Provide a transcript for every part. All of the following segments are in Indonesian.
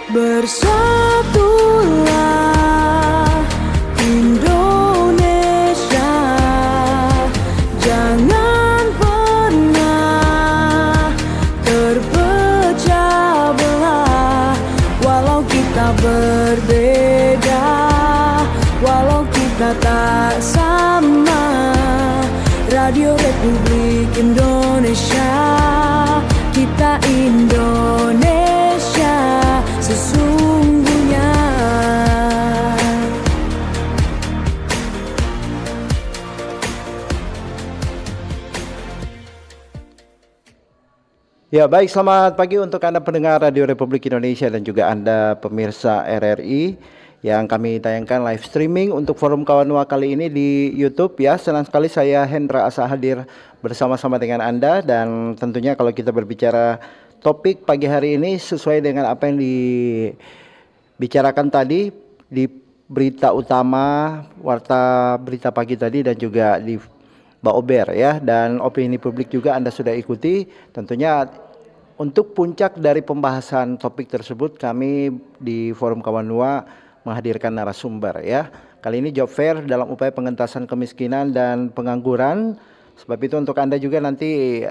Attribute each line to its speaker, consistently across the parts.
Speaker 1: Bersatulah Indonesia, jangan pernah terpecah belah. Walau kita berbeda, walau kita tak sama, Radio Republik Indonesia, kita Indonesia sesungguhnya.
Speaker 2: Ya baik, selamat pagi untuk Anda pendengar Radio Republik Indonesia dan juga Anda pemirsa RRI yang kami tayangkan live streaming untuk forum Kawanua kali ini di YouTube ya. Senang sekali saya Hendra Asa hadir bersama-sama dengan Anda, dan tentunya kalau kita berbicara topik pagi hari ini sesuai dengan apa yang dibicarakan tadi di berita utama warta berita pagi tadi dan juga di Mbak Ober ya, dan opini publik juga Anda sudah ikuti. Tentunya untuk puncak dari pembahasan topik tersebut kami di Forum Kawanua menghadirkan narasumber ya. Kali ini job fair dalam upaya pengentasan kemiskinan dan pengangguran. Sebab itu untuk Anda juga nanti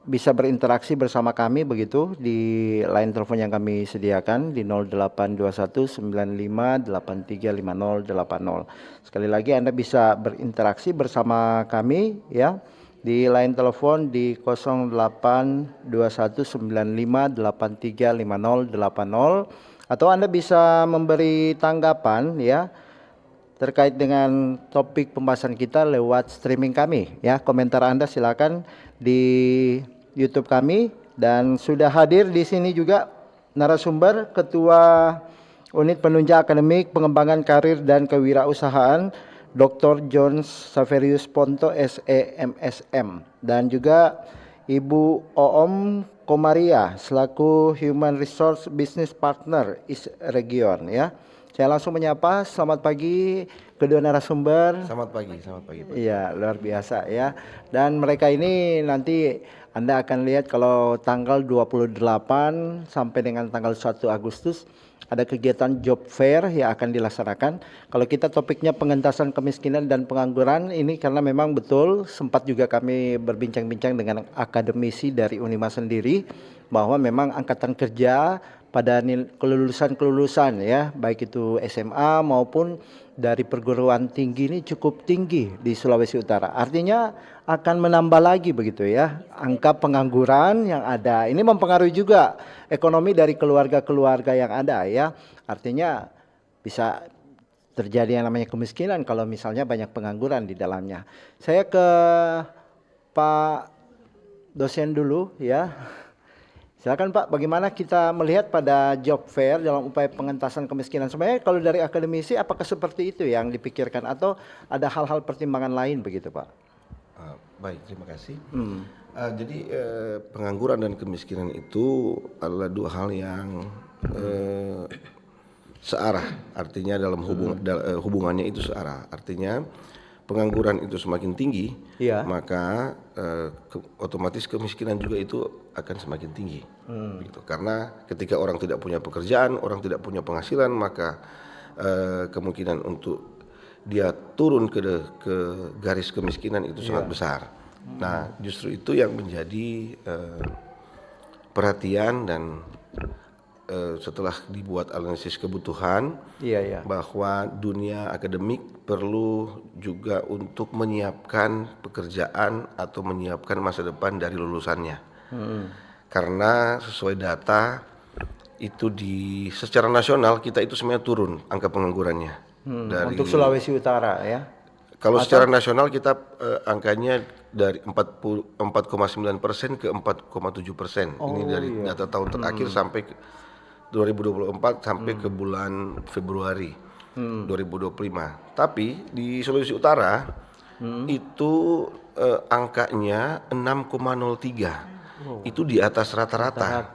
Speaker 2: bisa berinteraksi bersama kami begitu di line telepon yang kami sediakan di 082195835080. Sekali lagi Anda bisa berinteraksi bersama kami ya di line telepon di 082195835080, atau Anda bisa memberi tanggapan ya terkait dengan topik pembahasan kita lewat streaming kami ya. Komentar Anda silakan di YouTube kami, dan sudah hadir di sini juga narasumber Ketua Unit Penunjang Akademik Pengembangan Karir dan Kewirausahaan Dr. John Saverius Ponto SEMSM, dan juga Ibu Oom Komaria selaku Human Resource Business Partner IS Region ya. Saya langsung menyapa, selamat pagi kedua narasumber.
Speaker 3: Selamat pagi Pak.
Speaker 2: Iya, luar biasa ya. Dan mereka ini nanti Anda akan lihat kalau tanggal 28 sampai dengan tanggal 1 Agustus ada kegiatan job fair yang akan dilaksanakan. Kalau kita topiknya pengentasan kemiskinan dan pengangguran ini, karena memang betul sempat juga kami berbincang-bincang dengan akademisi dari Unima sendiri bahwa memang angkatan kerja pada kelulusan ya, baik itu SMA maupun dari perguruan tinggi ini cukup tinggi di Sulawesi Utara. Artinya akan menambah lagi begitu ya angka pengangguran yang ada. Ini mempengaruhi juga ekonomi dari keluarga-keluarga yang ada ya. Artinya bisa terjadi yang namanya kemiskinan kalau misalnya banyak pengangguran di dalamnya. Saya ke Pak dosen dulu ya. Silakan Pak, bagaimana kita melihat pada job fair dalam upaya pengentasan kemiskinan? Sebenarnya kalau dari akademisi apakah seperti itu yang dipikirkan atau ada hal-hal pertimbangan lain begitu Pak?
Speaker 3: Baik, terima kasih. Jadi pengangguran dan kemiskinan itu adalah dua hal yang searah. Artinya dalam hubungannya itu searah. Artinya pengangguran itu semakin tinggi, ya, maka otomatis kemiskinan juga itu akan semakin tinggi. Gitu. Karena ketika orang tidak punya pekerjaan, orang tidak punya penghasilan, maka kemungkinan untuk dia turun ke garis kemiskinan itu sangat besar. Nah, justru itu yang menjadi perhatian, dan setelah dibuat analisis kebutuhan, bahwa dunia akademik perlu juga untuk menyiapkan pekerjaan atau menyiapkan masa depan dari lulusannya. Karena sesuai data itu secara nasional kita itu sebenarnya turun angka penganggurannya.
Speaker 2: Untuk Sulawesi Utara ya.
Speaker 3: Kalau secara nasional kita angkanya dari 4,9% ke 4,7%. Ini dari data tahun terakhir sampai 2024 sampai ke bulan Februari 2025. Tapi di Sulawesi Utara itu angkanya 6,03. Itu di atas rata-rata.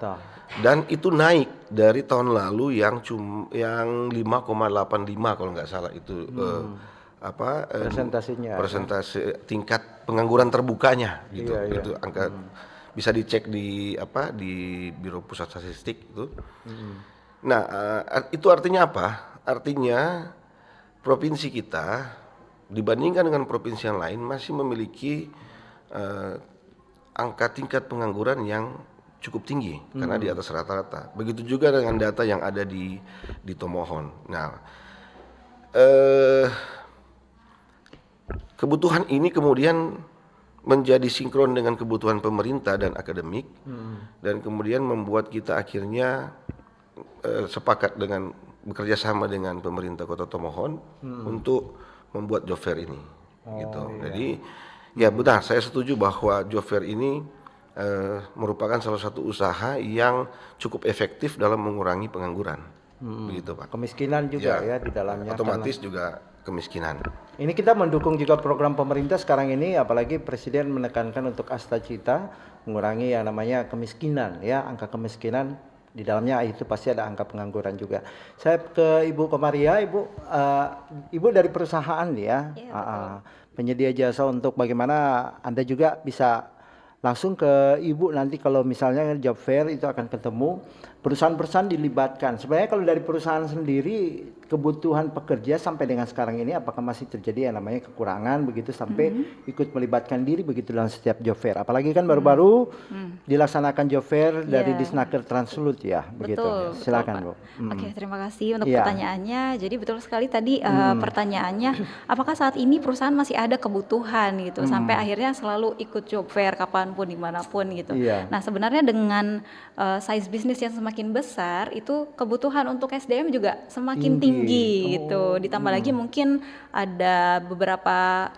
Speaker 3: Dan itu naik dari tahun lalu yang 5,85 kalau nggak salah itu
Speaker 2: persentasinya.
Speaker 3: Persentase tingkat pengangguran terbukanya gitu. Itu angka bisa dicek di Biro Pusat Statistik itu. Nah, itu artinya apa? Artinya provinsi kita dibandingkan dengan provinsi yang lain masih memiliki angka tingkat pengangguran yang cukup tinggi karena di atas rata-rata. Begitu juga dengan data yang ada di Tomohon. Nah, kebutuhan ini kemudian menjadi sinkron dengan kebutuhan pemerintah dan akademik, dan kemudian membuat kita akhirnya sepakat dengan bekerja sama dengan pemerintah Kota Tomohon untuk membuat job fair ini. Gitu.
Speaker 2: Iya.
Speaker 3: Jadi ya benar, saya setuju bahwa job fair ini merupakan salah satu usaha yang cukup efektif dalam mengurangi pengangguran. Begitu, Pak.
Speaker 2: Kemiskinan juga ya di dalamnya.
Speaker 3: Otomatis juga kemiskinan.
Speaker 2: Ini kita mendukung juga program pemerintah sekarang ini, apalagi Presiden menekankan untuk Asta Cita mengurangi yang namanya kemiskinan ya, angka kemiskinan di dalamnya itu pasti ada angka pengangguran juga. Saya ke Ibu Komaria, Ibu dari perusahaan ya, penyedia jasa untuk bagaimana Anda juga bisa langsung ke Ibu nanti kalau misalnya job fair itu akan ketemu perusahaan-perusahaan dilibatkan. Sebenarnya kalau dari perusahaan sendiri kebutuhan pekerja sampai dengan sekarang ini apakah masih terjadi yang namanya kekurangan begitu sampai ikut melibatkan diri begitu dalam setiap job fair. Apalagi kan baru-baru dilaksanakan job fair dari Disnaker Translut ya, begitu.
Speaker 4: Betul,
Speaker 2: Silakan,
Speaker 4: betul,
Speaker 2: Bu.
Speaker 4: Oke, terima kasih untuk pertanyaannya. Jadi betul sekali tadi pertanyaannya, apakah saat ini perusahaan masih ada kebutuhan gitu sampai akhirnya selalu ikut job fair kapanpun dimanapun gitu.
Speaker 2: Iya.
Speaker 4: Nah sebenarnya dengan size bisnis yang semakin besar itu kebutuhan untuk SDM juga semakin tinggi gitu. Ditambah lagi mungkin ada beberapa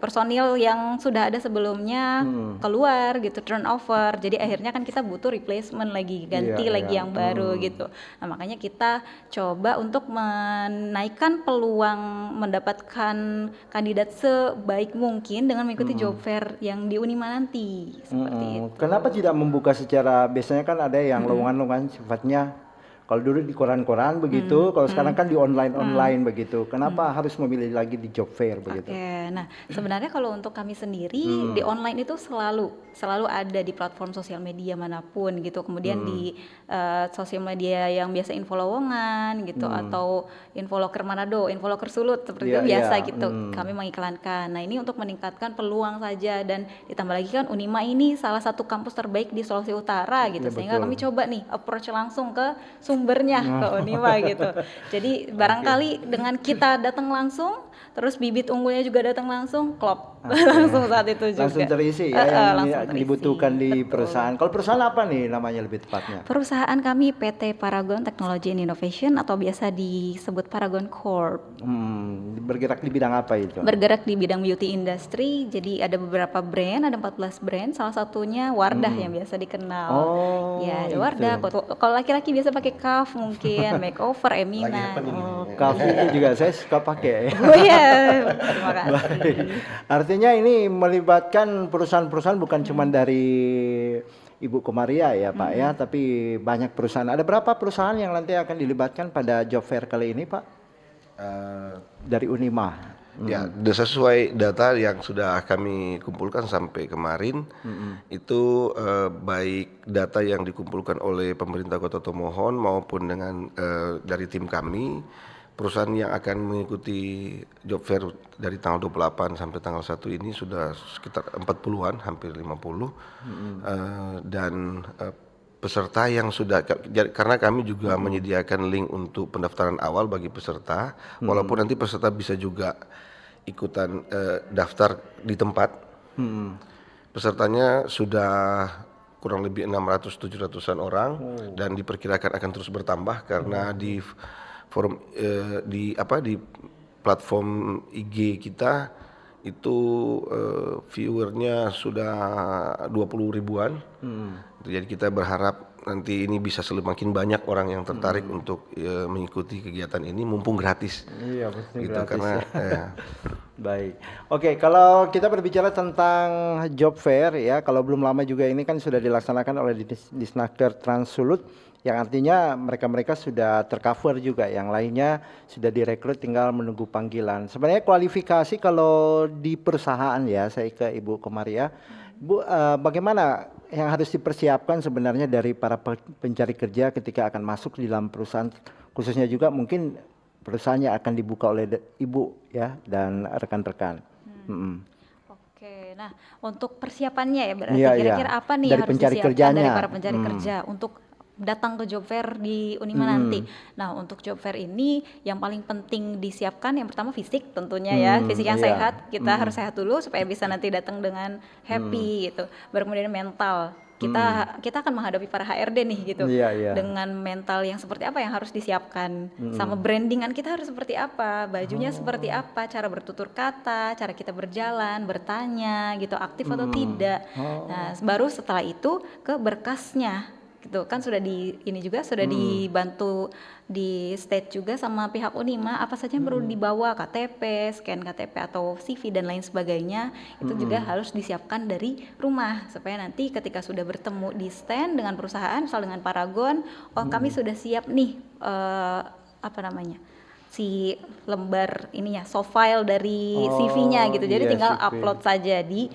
Speaker 4: personil yang sudah ada sebelumnya keluar gitu, turnover. Jadi akhirnya kan kita butuh replacement lagi, ganti lagi yang baru gitu. Nah makanya kita coba untuk menaikkan peluang mendapatkan kandidat sebaik mungkin dengan mengikuti job fair yang di Unima nanti seperti itu.
Speaker 2: Kenapa tidak membuka secara, biasanya kan ada yang lowongan-lowongan sifatnya kalau dulu di koran-koran begitu, kalau sekarang kan di online begitu. Kenapa harus memilih lagi di job fair begitu?
Speaker 4: Oke, nah sebenarnya kalau untuk kami sendiri di online itu selalu ada di platform sosial media manapun gitu. Kemudian di sosial media yang biasa info lowongan gitu atau info loker Manado, info loker Sulut seperti itu biasa gitu. Kami mengiklankan. Nah ini untuk meningkatkan peluang saja dan ditambah lagi kan Unima ini salah satu kampus terbaik di Sulawesi Utara gitu. Sehingga kami coba nih approach langsung ke sumbernya ke Unima gitu. Jadi barangkali dengan kita datang langsung, terus bibit unggulnya juga datang langsung, klop langsung saat itu juga.
Speaker 2: Langsung terisi ya yang dibutuhkan di perusahaan. Kalau perusahaan apa nih namanya lebih tepatnya?
Speaker 4: Perusahaan kami PT Paragon Technology and Innovation atau biasa disebut Paragon Corp.
Speaker 2: Bergerak di bidang apa itu?
Speaker 4: Bergerak di bidang beauty industry. Jadi ada beberapa brand, ada 14 brand. Salah satunya Wardah yang biasa dikenal.
Speaker 2: Oh,
Speaker 4: ya, ada Wardah. Kalau laki-laki biasa pakai Kaf mungkin, makeover, Emina.
Speaker 2: Kafe itu juga saya suka pakai.
Speaker 4: Oh iya, terima kasih.
Speaker 2: Baik. Artinya ini melibatkan perusahaan-perusahaan bukan cuma dari Ibu Komaria ya Pak ya, tapi banyak perusahaan. Ada berapa perusahaan yang nanti akan dilibatkan pada job fair kali ini Pak? Dari Unima.
Speaker 3: Ya, sesuai data yang sudah kami kumpulkan sampai kemarin, itu baik data yang dikumpulkan oleh pemerintah Kota Tomohon maupun dengan dari tim kami, perusahaan yang akan mengikuti job fair dari tanggal 28 sampai tanggal 1 ini sudah sekitar 40-an, hampir 50, dan peserta yang sudah, karena kami juga menyediakan link untuk pendaftaran awal bagi peserta, walaupun nanti peserta bisa juga ikutan daftar di tempat. Pesertanya sudah kurang lebih 600-700an orang dan diperkirakan akan terus bertambah karena di forum di platform IG kita itu viewernya sudah 20 ribuan. Jadi kita berharap nanti ini bisa semakin banyak orang yang tertarik untuk mengikuti kegiatan ini mumpung gratis.
Speaker 2: Iya, pasti
Speaker 3: gitu,
Speaker 2: gratis.
Speaker 3: karena
Speaker 2: Baik. Oke, kalau kita berbicara tentang job fair ya, kalau belum lama juga ini kan sudah dilaksanakan oleh Disnaker Translut, yang artinya mereka-mereka sudah tercover juga, yang lainnya sudah direkrut tinggal menunggu panggilan. Sebenarnya kualifikasi kalau di perusahaan ya, saya ke Ibu Komaria, Bu, bagaimana yang harus dipersiapkan sebenarnya dari para pencari kerja ketika akan masuk di dalam perusahaan, khususnya juga mungkin perusahaannya akan dibuka oleh ibu ya dan rekan-rekan.
Speaker 4: Oke, nah untuk persiapannya ya berarti
Speaker 2: Iya, iya.
Speaker 4: kira-kira apa nih
Speaker 2: Dari
Speaker 4: yang harus
Speaker 2: pencari
Speaker 4: disiapkan
Speaker 2: kerjanya.
Speaker 4: dari para pencari kerja untuk datang ke job fair di Unima nanti. Nah untuk job fair ini yang paling penting disiapkan yang pertama fisik tentunya ya, fisik yang
Speaker 2: iya.
Speaker 4: sehat, kita harus sehat dulu supaya bisa nanti datang dengan happy gitu. Baru kemudian mental, kita akan menghadapi para HRD nih gitu,
Speaker 2: Iya, iya.
Speaker 4: dengan mental yang seperti apa yang harus disiapkan, sama brandingan kita harus seperti apa, bajunya seperti apa, cara bertutur kata, cara kita berjalan, bertanya gitu, aktif atau tidak. Nah baru setelah itu ke berkasnya gitu kan, sudah dibantu di state juga sama pihak Unima apa saja yang perlu dibawa, KTP, scan KTP atau CV dan lain sebagainya, itu juga harus disiapkan dari rumah supaya nanti ketika sudah bertemu di stand dengan perusahaan, misal dengan Paragon, kami sudah siap nih si lembar ininya, soft file dari CV-nya gitu, jadi
Speaker 2: iya,
Speaker 4: tinggal
Speaker 2: CV.
Speaker 4: upload saja di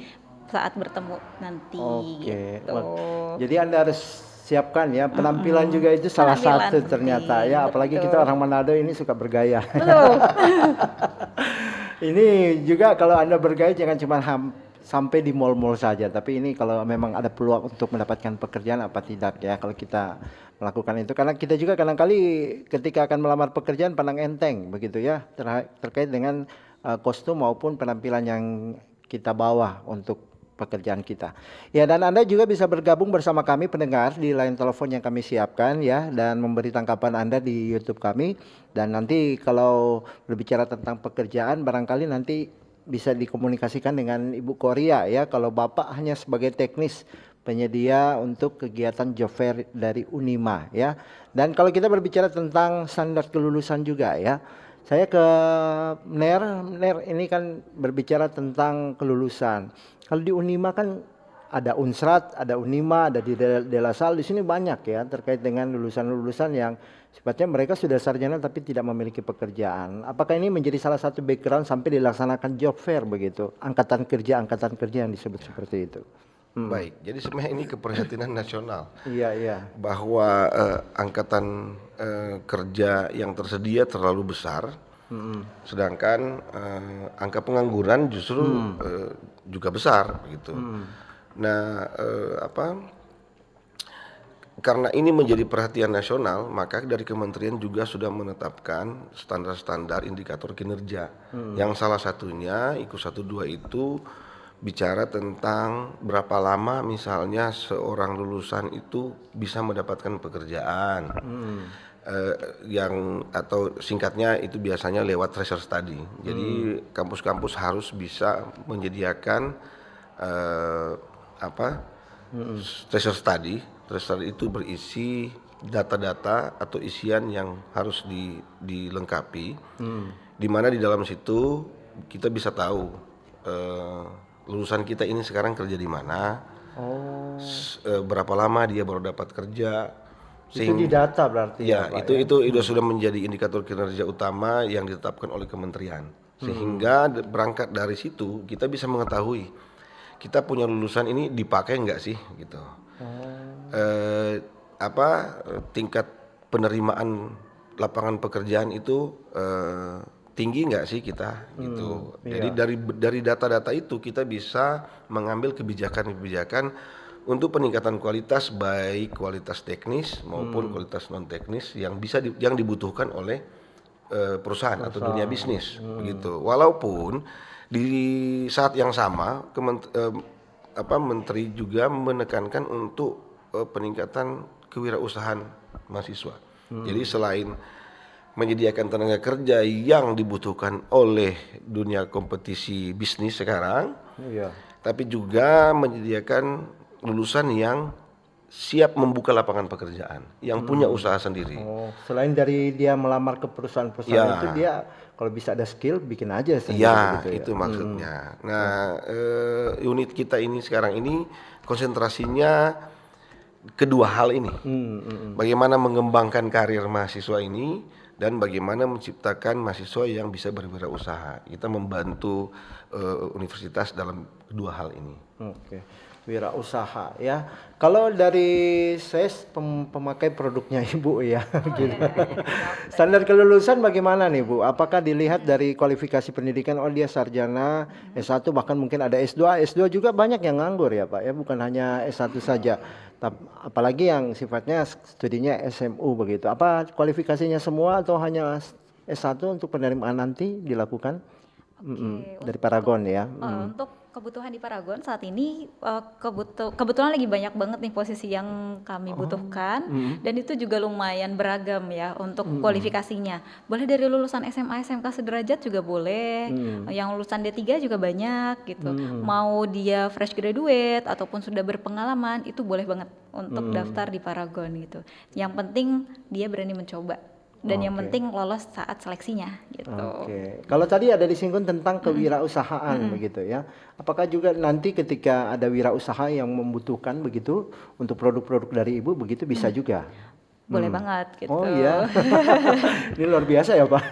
Speaker 4: saat bertemu nanti
Speaker 2: Oke.
Speaker 4: gitu.
Speaker 2: Jadi Anda harus siapkan ya, penampilan juga itu salah
Speaker 4: Penampilan
Speaker 2: satu ternyata
Speaker 4: penting,
Speaker 2: ya, apalagi
Speaker 4: betul.
Speaker 2: kita orang Manado ini suka bergaya.
Speaker 4: Betul.
Speaker 2: Ini juga kalau Anda bergaya jangan cuma sampai di mall-mall saja, tapi ini kalau memang ada peluang untuk mendapatkan pekerjaan apa tidak ya kalau kita melakukan itu, karena kita juga kadang-kali ketika akan melamar pekerjaan pandang enteng begitu ya terkait dengan kostum maupun penampilan yang kita bawa untuk pekerjaan kita. Ya, dan Anda juga bisa bergabung bersama kami pendengar di line telepon yang kami siapkan ya, dan memberi tanggapan Anda di YouTube kami. Dan nanti kalau berbicara tentang pekerjaan barangkali nanti bisa dikomunikasikan dengan Ibu Korea ya, kalau Bapak hanya sebagai teknis penyedia untuk kegiatan job fair dari Unima ya. Dan kalau kita berbicara tentang standar kelulusan juga ya, saya ke Ner ini kan berbicara tentang kelulusan. Kalau di Unima kan ada Unsrat, ada Unima, ada di Delasal, di sini banyak ya terkait dengan lulusan-lulusan yang sifatnya mereka sudah sarjana tapi tidak memiliki pekerjaan. Apakah ini menjadi salah satu background sampai dilaksanakan job fair begitu? Angkatan kerja yang disebut seperti itu.
Speaker 3: Baik, jadi sebenarnya ini keprihatinan nasional.
Speaker 2: Iya, iya.
Speaker 3: Bahwa angkatan kerja yang tersedia terlalu besar, sedangkan angka pengangguran justru juga besar gitu. Nah, karena ini menjadi perhatian nasional, maka dari kementerian juga sudah menetapkan standar-standar indikator kinerja, yang salah satunya IKU 12 itu bicara tentang berapa lama misalnya seorang lulusan itu bisa mendapatkan pekerjaan, yang atau singkatnya itu biasanya lewat tracer study. Jadi kampus-kampus harus bisa menyediakan tracer study. Tracer itu berisi data-data atau isian yang harus dilengkapi, di mana di dalam situ kita bisa tahu lulusan kita ini sekarang kerja di mana, berapa lama dia baru dapat kerja.
Speaker 2: Itu di data berarti
Speaker 3: ya,
Speaker 2: Pak,
Speaker 3: itu sudah menjadi indikator kinerja utama yang ditetapkan oleh kementerian, sehingga berangkat dari situ kita bisa mengetahui kita punya lulusan ini dipakai nggak sih gitu. Tingkat penerimaan lapangan pekerjaan itu tinggi nggak sih kita gitu. Jadi dari data-data itu kita bisa mengambil kebijakan-kebijakan untuk peningkatan kualitas, baik kualitas teknis maupun kualitas non teknis yang yang dibutuhkan oleh perusahaan atau dunia bisnis begitu. Walaupun di saat yang sama menteri juga menekankan untuk peningkatan kewirausahaan mahasiswa. Jadi selain menyediakan tenaga kerja yang dibutuhkan oleh dunia kompetisi bisnis sekarang, tapi juga menyediakan lulusan yang siap membuka lapangan pekerjaan, yang punya usaha sendiri.
Speaker 2: Selain dari dia melamar ke perusahaan-perusahaan itu, dia kalau bisa ada skill bikin aja sendiri.
Speaker 3: Iya,
Speaker 2: gitu ya.
Speaker 3: itu maksudnya. Nah, unit kita ini sekarang ini konsentrasinya kedua hal ini. Bagaimana mengembangkan karir mahasiswa ini dan bagaimana menciptakan mahasiswa yang bisa berwirausaha. Kita membantu universitas dalam kedua hal ini.
Speaker 2: Oke. wirausaha ya. Kalau dari saya pemakai produknya Ibu ya, gitu. Standar kelulusan bagaimana nih Bu? Apakah dilihat dari kualifikasi pendidikan? Oh dia sarjana, S1 bahkan mungkin ada S2. S2 juga banyak yang nganggur ya Pak ya, bukan hanya S1 saja. Apalagi yang sifatnya studinya SMU begitu. Apa kualifikasinya semua atau hanya S1 untuk penerimaan nanti dilakukan? Dari Paragon ya.
Speaker 4: Untuk kebutuhan di Paragon saat ini kebetulan lagi banyak banget nih posisi yang kami butuhkan dan itu juga lumayan beragam ya untuk kualifikasinya. Boleh dari lulusan SMA, SMK sederajat juga boleh. Yang lulusan D3 juga banyak gitu. Mau dia fresh graduate ataupun sudah berpengalaman itu boleh banget untuk daftar di Paragon gitu. Yang penting dia berani mencoba. Dan yang penting lolos saat seleksinya gitu.
Speaker 2: Kalau tadi ada disinggung tentang kewirausahaan begitu ya. Apakah juga nanti ketika ada wirausaha yang membutuhkan begitu untuk produk-produk dari Ibu begitu bisa juga?
Speaker 4: Boleh banget gitu.
Speaker 2: Oh iya. Ini luar biasa ya Pak.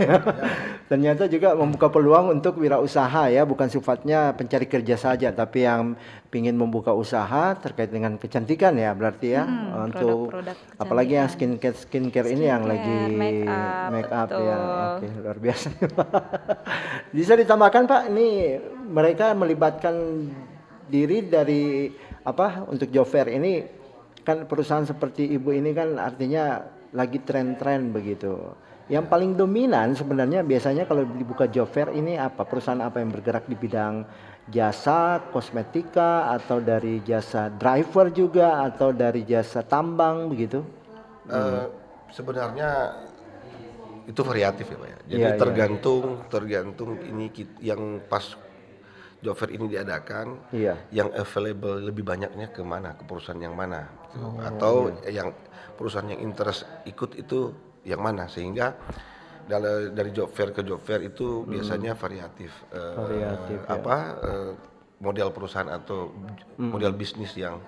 Speaker 2: Ternyata juga membuka peluang untuk wirausaha ya, bukan sifatnya pencari kerja saja, tapi yang ingin membuka usaha terkait dengan kecantikan ya berarti ya, untuk
Speaker 4: produk-produk
Speaker 2: apalagi yang skincare ini yang lagi make up ya. Oke, luar biasa. Bisa ditambahkan Pak, ini mereka melibatkan diri dari apa untuk job fair ini. Kan perusahaan seperti Ibu ini kan artinya lagi tren-tren begitu. Yang paling dominan sebenarnya biasanya kalau dibuka job fair ini apa? Perusahaan apa yang bergerak di bidang jasa, kosmetika, atau dari jasa driver juga, atau dari jasa tambang begitu?
Speaker 3: Sebenarnya itu variatif ya Pak ya. Jadi
Speaker 2: Iya,
Speaker 3: tergantung ini yang pas job fair ini diadakan, yang available lebih banyaknya ke mana, ke perusahaan yang mana, atau yang perusahaan yang interest ikut itu yang mana, sehingga dari job fair ke job fair itu biasanya variatif, model perusahaan atau model bisnis yang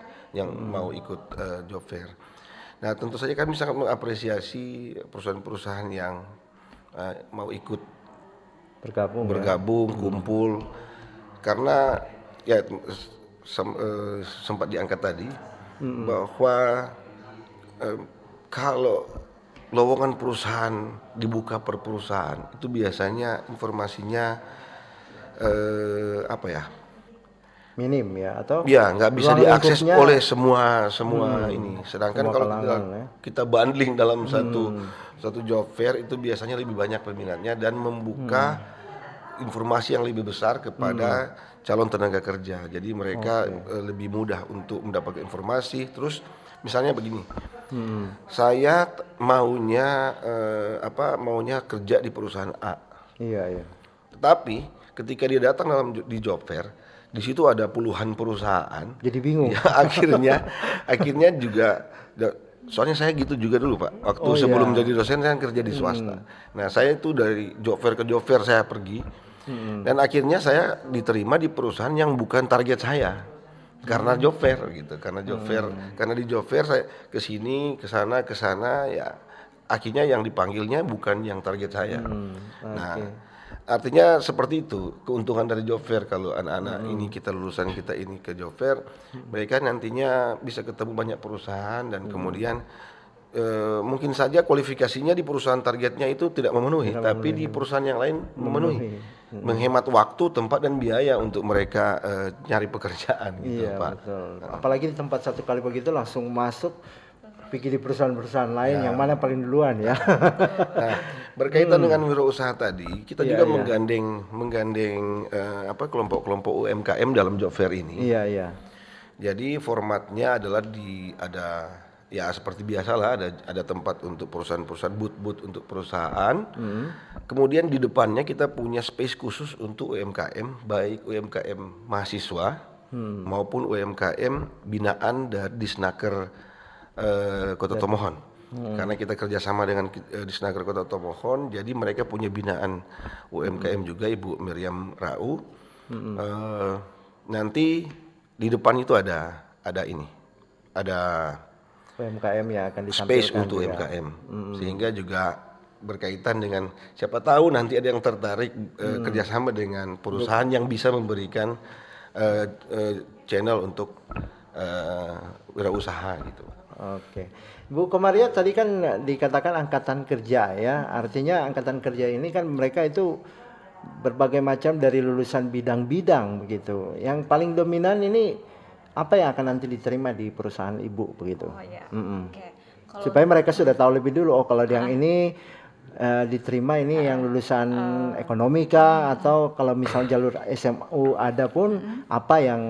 Speaker 3: mau ikut job fair. Nah tentu saja kami sangat mengapresiasi perusahaan-perusahaan yang mau ikut bergabung kumpul. Karena ya sempat diangkat tadi bahwa kalau lowongan perusahaan dibuka per perusahaan itu biasanya informasinya
Speaker 2: minim ya, atau
Speaker 3: nggak bisa diakses oleh semua ini. Sedangkan kalau kita bundling dalam satu job fair itu biasanya lebih banyak peminatnya dan membuka informasi yang lebih besar kepada calon tenaga kerja. Jadi mereka lebih mudah untuk mendapatkan informasi. Terus misalnya begini, saya maunya kerja di perusahaan A. Iya. Tetapi ketika dia datang di job fair, di situ ada puluhan perusahaan.
Speaker 2: Jadi bingung.
Speaker 3: Ya, akhirnya juga. Soalnya saya gitu juga dulu Pak. Waktu sebelum jadi dosen saya kerja di swasta. Nah saya itu dari job fair ke job fair saya pergi. Dan akhirnya saya diterima di perusahaan yang bukan target saya. Karena job fair gitu. Karena di job fair saya kesini, kesana ya. Akhirnya yang dipanggilnya bukan yang target saya. Nah artinya seperti itu keuntungan dari job fair. Kalau anak-anak ini lulusan kita ini ke job fair, mereka nantinya bisa ketemu banyak perusahaan dan kemudian mungkin saja kualifikasinya di perusahaan targetnya itu tidak memenuhi, tapi di perusahaan yang lain memenuhi. Menghemat waktu, tempat dan biaya untuk mereka nyari pekerjaan gitu Pak.
Speaker 2: Betul. Apalagi di tempat satu kali begitu langsung masuk pikir di perusahaan-perusahaan lain yang mana paling duluan ya.
Speaker 3: Nah, berkaitan dengan wirausaha tadi, kita juga menggandeng kelompok-kelompok UMKM dalam job fair ini.
Speaker 2: Iya.
Speaker 3: Jadi formatnya adalah ya seperti biasalah ada tempat untuk perusahaan-perusahaan, booth untuk perusahaan. Kemudian di depannya kita punya space khusus untuk UMKM, baik UMKM mahasiswa maupun UMKM binaan dari Disnaker Kota Tomohon. Karena kita kerjasama dengan Disnaker Kota Tomohon, jadi mereka punya binaan UMKM juga, Ibu Miriam Rau. Nanti di depan itu ada
Speaker 2: UMKM yang akan ditampilkan
Speaker 3: space untuk UMKM, sehingga juga berkaitan dengan siapa tahu nanti ada yang tertarik kerjasama dengan perusahaan yang bisa memberikan channel untuk wirausaha gitu.
Speaker 2: Oke, Bu Komaria tadi kan dikatakan angkatan kerja ya, artinya angkatan kerja ini kan mereka itu berbagai macam dari lulusan bidang-bidang begitu. Yang paling dominan ini apa yang akan nanti diterima di perusahaan ibu begitu?
Speaker 4: Oh ya. Oke. Kalau
Speaker 2: Supaya mereka sudah tahu lebih dulu. Oh kalau yang ini diterima ini yang lulusan ekonomika atau kalau misal jalur SMU ada pun apa yang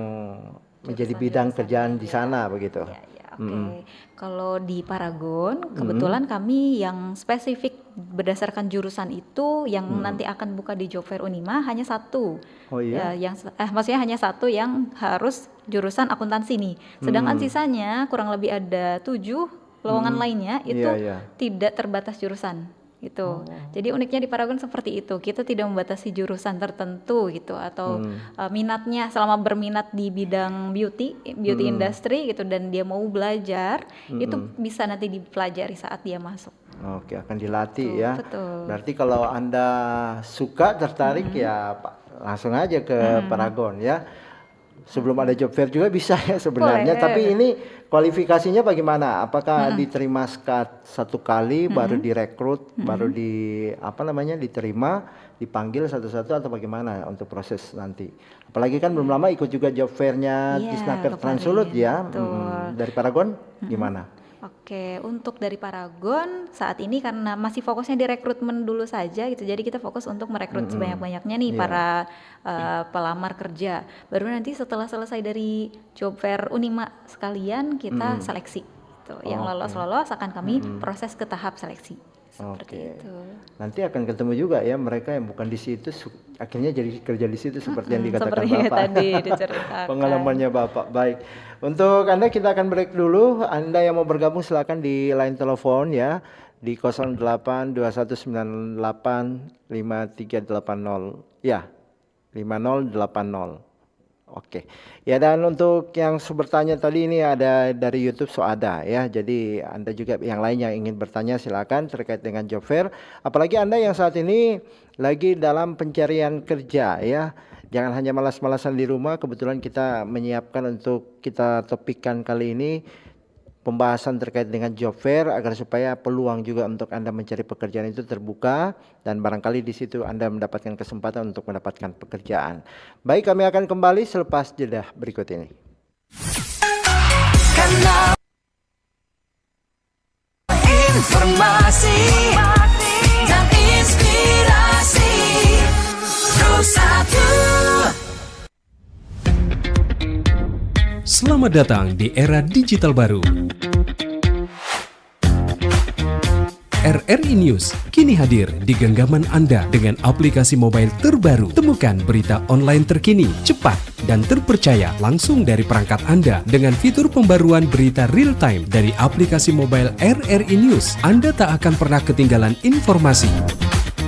Speaker 2: menjadi bidang kerjaan di sana begitu.
Speaker 4: Ya, ya, oke. Kalau di Paragon, kebetulan kami yang spesifik berdasarkan jurusan itu yang nanti akan buka di Job Fair Unima hanya satu.
Speaker 2: Oh iya?
Speaker 4: Ya, maksudnya hanya satu yang harus jurusan akuntansi nih. Sedangkan sisanya kurang lebih ada 7 lowongan lainnya itu
Speaker 2: Iya.
Speaker 4: tidak terbatas jurusan gitu. Jadi uniknya di Paragon seperti itu. Kita tidak membatasi jurusan tertentu gitu atau minatnya selama berminat di bidang beauty industry gitu dan dia mau belajar itu bisa nanti dipelajari saat dia masuk.
Speaker 2: Oke, akan dilatih ya.
Speaker 4: Betul.
Speaker 2: Berarti kalau Anda suka tertarik ya Pak, langsung aja ke Paragon ya. Sebelum ada job fair juga bisa ya sebenarnya.
Speaker 4: Boleh.
Speaker 2: Tapi ini kualifikasinya bagaimana? Apakah diterima satu kali baru direkrut, baru diterima, dipanggil satu-satu atau bagaimana untuk proses nanti? Apalagi kan belum lama ikut juga job fairnya
Speaker 4: Iya,
Speaker 2: Disnaker
Speaker 4: kemarin,
Speaker 2: Transulut ya.
Speaker 4: betul.
Speaker 2: Dari Paragon gimana?
Speaker 4: Oke, untuk dari Paragon saat ini karena masih fokusnya di rekrutmen dulu saja gitu, jadi kita fokus untuk merekrut sebanyak-banyaknya nih para pelamar kerja. Baru nanti setelah selesai dari job fair Unima sekalian kita seleksi. Gitu. Yang lolos akan kami proses ke tahap seleksi. Seperti itu.
Speaker 2: Nanti akan ketemu juga ya mereka yang bukan di situ akhirnya jadi kerja di situ seperti yang dikatakan
Speaker 4: Seperti
Speaker 2: Bapak.
Speaker 4: tadi diceritakan.
Speaker 2: Pengalamannya Bapak. Baik. Untuk Anda kita akan break dulu. Anda yang mau bergabung silakan di line telepon ya di 0821985380. Ya. 5080. Oke. Ya dan untuk yang bertanya tadi ini ada dari YouTube ada ya. Jadi Anda juga yang lain yang ingin bertanya silakan terkait dengan job fair. Apalagi Anda yang saat ini lagi dalam pencarian kerja ya. Jangan hanya malas-malasan di rumah. Kebetulan kita menyiapkan untuk kita topikkan kali ini pembahasan terkait dengan job fair agar supaya peluang juga untuk Anda mencari pekerjaan itu terbuka dan barangkali di situ Anda mendapatkan kesempatan untuk mendapatkan pekerjaan. Baik, kami akan kembali selepas jeda berikut ini.
Speaker 1: Kanal informasi dan inspirasi Pro1.
Speaker 5: Selamat datang di era digital baru. RRI News kini hadir di genggaman Anda dengan aplikasi mobile terbaru. Temukan berita online terkini, cepat, dan terpercaya langsung dari perangkat Anda dengan fitur pembaruan berita real time dari aplikasi mobile RRI News. Anda tak akan pernah ketinggalan informasi.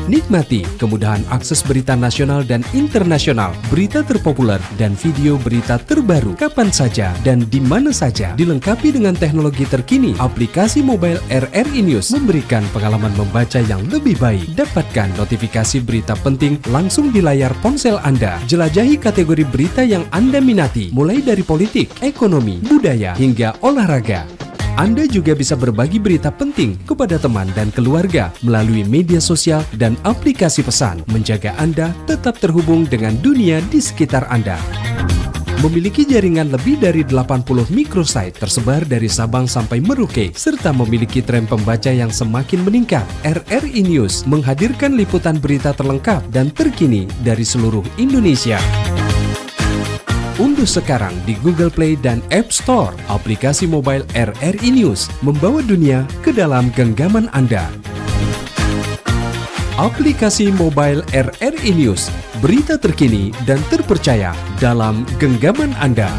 Speaker 5: Nikmati kemudahan akses berita nasional dan internasional, berita terpopuler, dan video berita terbaru kapan saja dan di mana saja. Dilengkapi dengan teknologi terkini, aplikasi mobile RRI News memberikan pengalaman membaca yang lebih baik. Dapatkan notifikasi berita penting langsung di layar ponsel Anda. Jelajahi kategori berita yang Anda minati, mulai dari politik, ekonomi, budaya, hingga olahraga. Anda juga bisa berbagi berita penting kepada teman dan keluarga melalui media sosial dan aplikasi pesan, menjaga Anda tetap terhubung dengan dunia di sekitar Anda. Memiliki jaringan lebih dari 80 microsite tersebar dari Sabang sampai Merauke, serta memiliki tren pembaca yang semakin meningkat. RRI News menghadirkan liputan berita terlengkap dan terkini dari seluruh Indonesia. Unduh sekarang di Google Play dan App Store aplikasi mobile RRI News, membawa dunia ke dalam genggaman Anda. Aplikasi mobile RRI News, berita terkini dan terpercaya dalam genggaman Anda.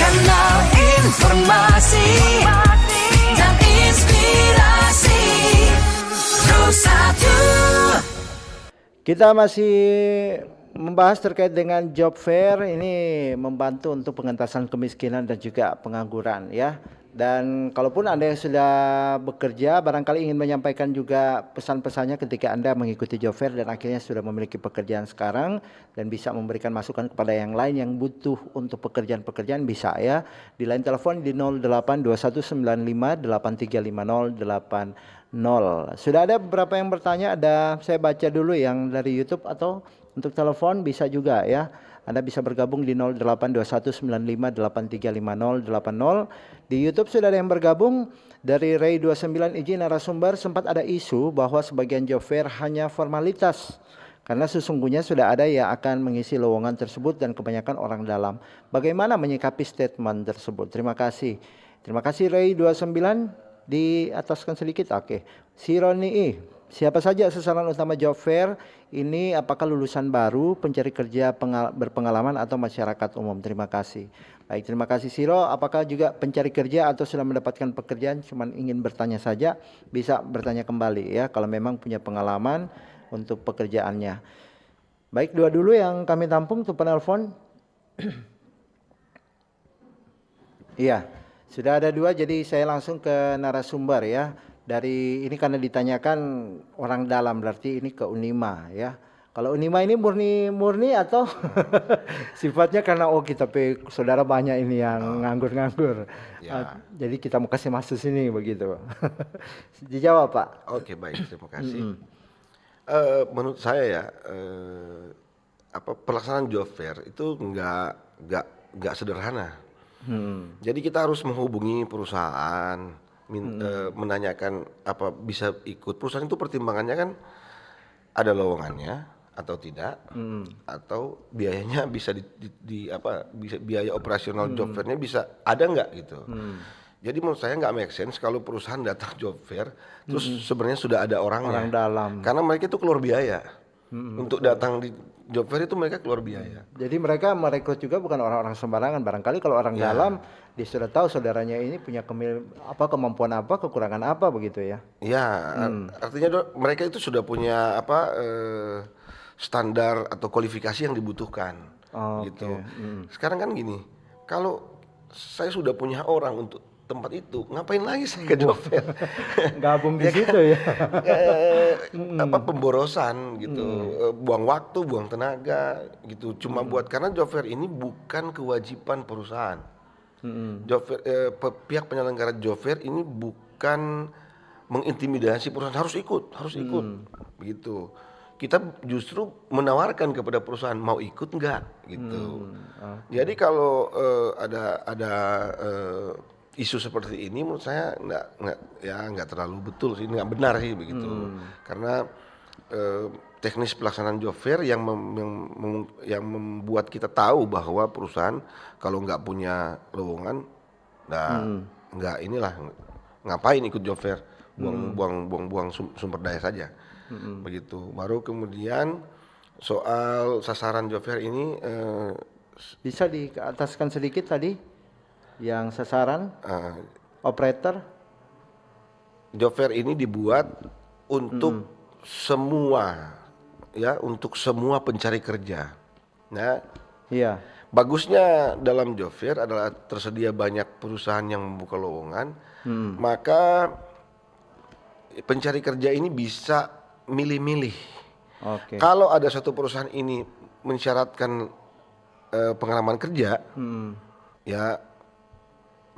Speaker 1: Kanal informasi dan inspirasi Pro1.
Speaker 2: Kita masih membahas terkait dengan job fair ini membantu untuk pengentasan kemiskinan dan juga pengangguran ya. Dan kalaupun Anda yang sudah bekerja, barangkali ingin menyampaikan juga pesan-pesannya ketika Anda mengikuti job fair dan akhirnya sudah memiliki pekerjaan sekarang dan bisa memberikan masukan kepada yang lain yang butuh untuk pekerjaan-pekerjaan, bisa ya. Di line telepon di 082195835080. Sudah ada beberapa yang bertanya, saya baca dulu yang dari YouTube atau untuk telepon bisa juga ya. Anda bisa bergabung di 082195835080. Di YouTube sudah ada yang bergabung. Dari Ray 29 izin narasumber, sempat ada isu bahwa sebagian job fair hanya formalitas. Karena sesungguhnya sudah ada yang akan mengisi lowongan tersebut dan kebanyakan orang dalam. Bagaimana menyikapi statement tersebut? Terima kasih. Terima kasih Ray 29. Di ataskan sedikit. Oke. Si Roni, siapa saja sasaran utama job fair ini? Apakah lulusan baru, pencari kerja berpengalaman atau masyarakat umum? Terima kasih. Baik, terima kasih Siro. Apakah juga pencari kerja atau sudah mendapatkan pekerjaan cuman ingin bertanya saja? Bisa bertanya kembali ya kalau memang punya pengalaman untuk pekerjaannya. Baik, dua dulu yang kami tampung untuk penelpon. Iya, sudah ada dua, jadi saya langsung ke narasumber ya. Dari ini karena ditanyakan orang dalam, berarti ini ke Unima ya. Kalau Unima ini murni atau sifatnya karena kita saudara banyak ini yang nganggur-nganggur.
Speaker 3: Ya.
Speaker 2: Jadi kita mau kasih masuk sini begitu. Dijawab Pak.
Speaker 3: Oke, baik, terima kasih. Menurut saya ya, pelaksanaan job fair itu nggak sederhana. Jadi kita harus menghubungi perusahaan, menanyakan apa bisa ikut. Perusahaan itu pertimbangannya kan ada lowongannya atau tidak, atau biayanya bisa bisa biaya operasional job fairnya bisa ada nggak gitu. Jadi menurut saya nggak make sense kalau perusahaan datang job fair terus sebenarnya sudah ada orangnya.
Speaker 2: Orang dalam.
Speaker 3: Karena mereka itu keluar biaya. Untuk datang di job fair itu mereka keluar biaya.
Speaker 2: Jadi mereka merekrut juga bukan orang-orang sembarangan. Barangkali kalau orang dalam dia sudah tahu saudaranya ini punya kemampuan apa, kekurangan apa begitu ya.
Speaker 3: Ya, artinya mereka itu sudah punya standar atau kualifikasi yang dibutuhkan gitu. Sekarang kan gini, kalau saya sudah punya orang untuk tempat itu, ngapain lagi saya ke job fair?
Speaker 2: Gabung di situ ya.
Speaker 3: Pemborosan gitu, buang waktu, buang tenaga gitu. Cuma buat karena job fair ini bukan kewajiban perusahaan. Job fair, pihak penyelenggara job fair ini bukan mengintimidasi perusahaan harus ikut begitu. Kita justru menawarkan kepada perusahaan mau ikut nggak gitu. Jadi kalau ada isu seperti ini menurut saya nggak terlalu betul sih, nggak benar sih begitu. Karena teknis pelaksanaan job fair yang membuat kita tahu bahwa perusahaan kalau nggak punya lowongan, ngapain ikut job fair, buang sumber daya saja. Begitu. Baru kemudian soal sasaran job fair ini
Speaker 2: bisa diataskan sedikit tadi yang sasaran operator.
Speaker 3: Job fair ini dibuat untuk semua ya, untuk semua pencari kerja. Nah,
Speaker 2: iya.
Speaker 3: Bagusnya dalam job fair adalah tersedia banyak perusahaan yang membuka lowongan, maka pencari kerja ini bisa milih-milih. Kalau ada satu perusahaan ini mensyaratkan pengalaman kerja, ya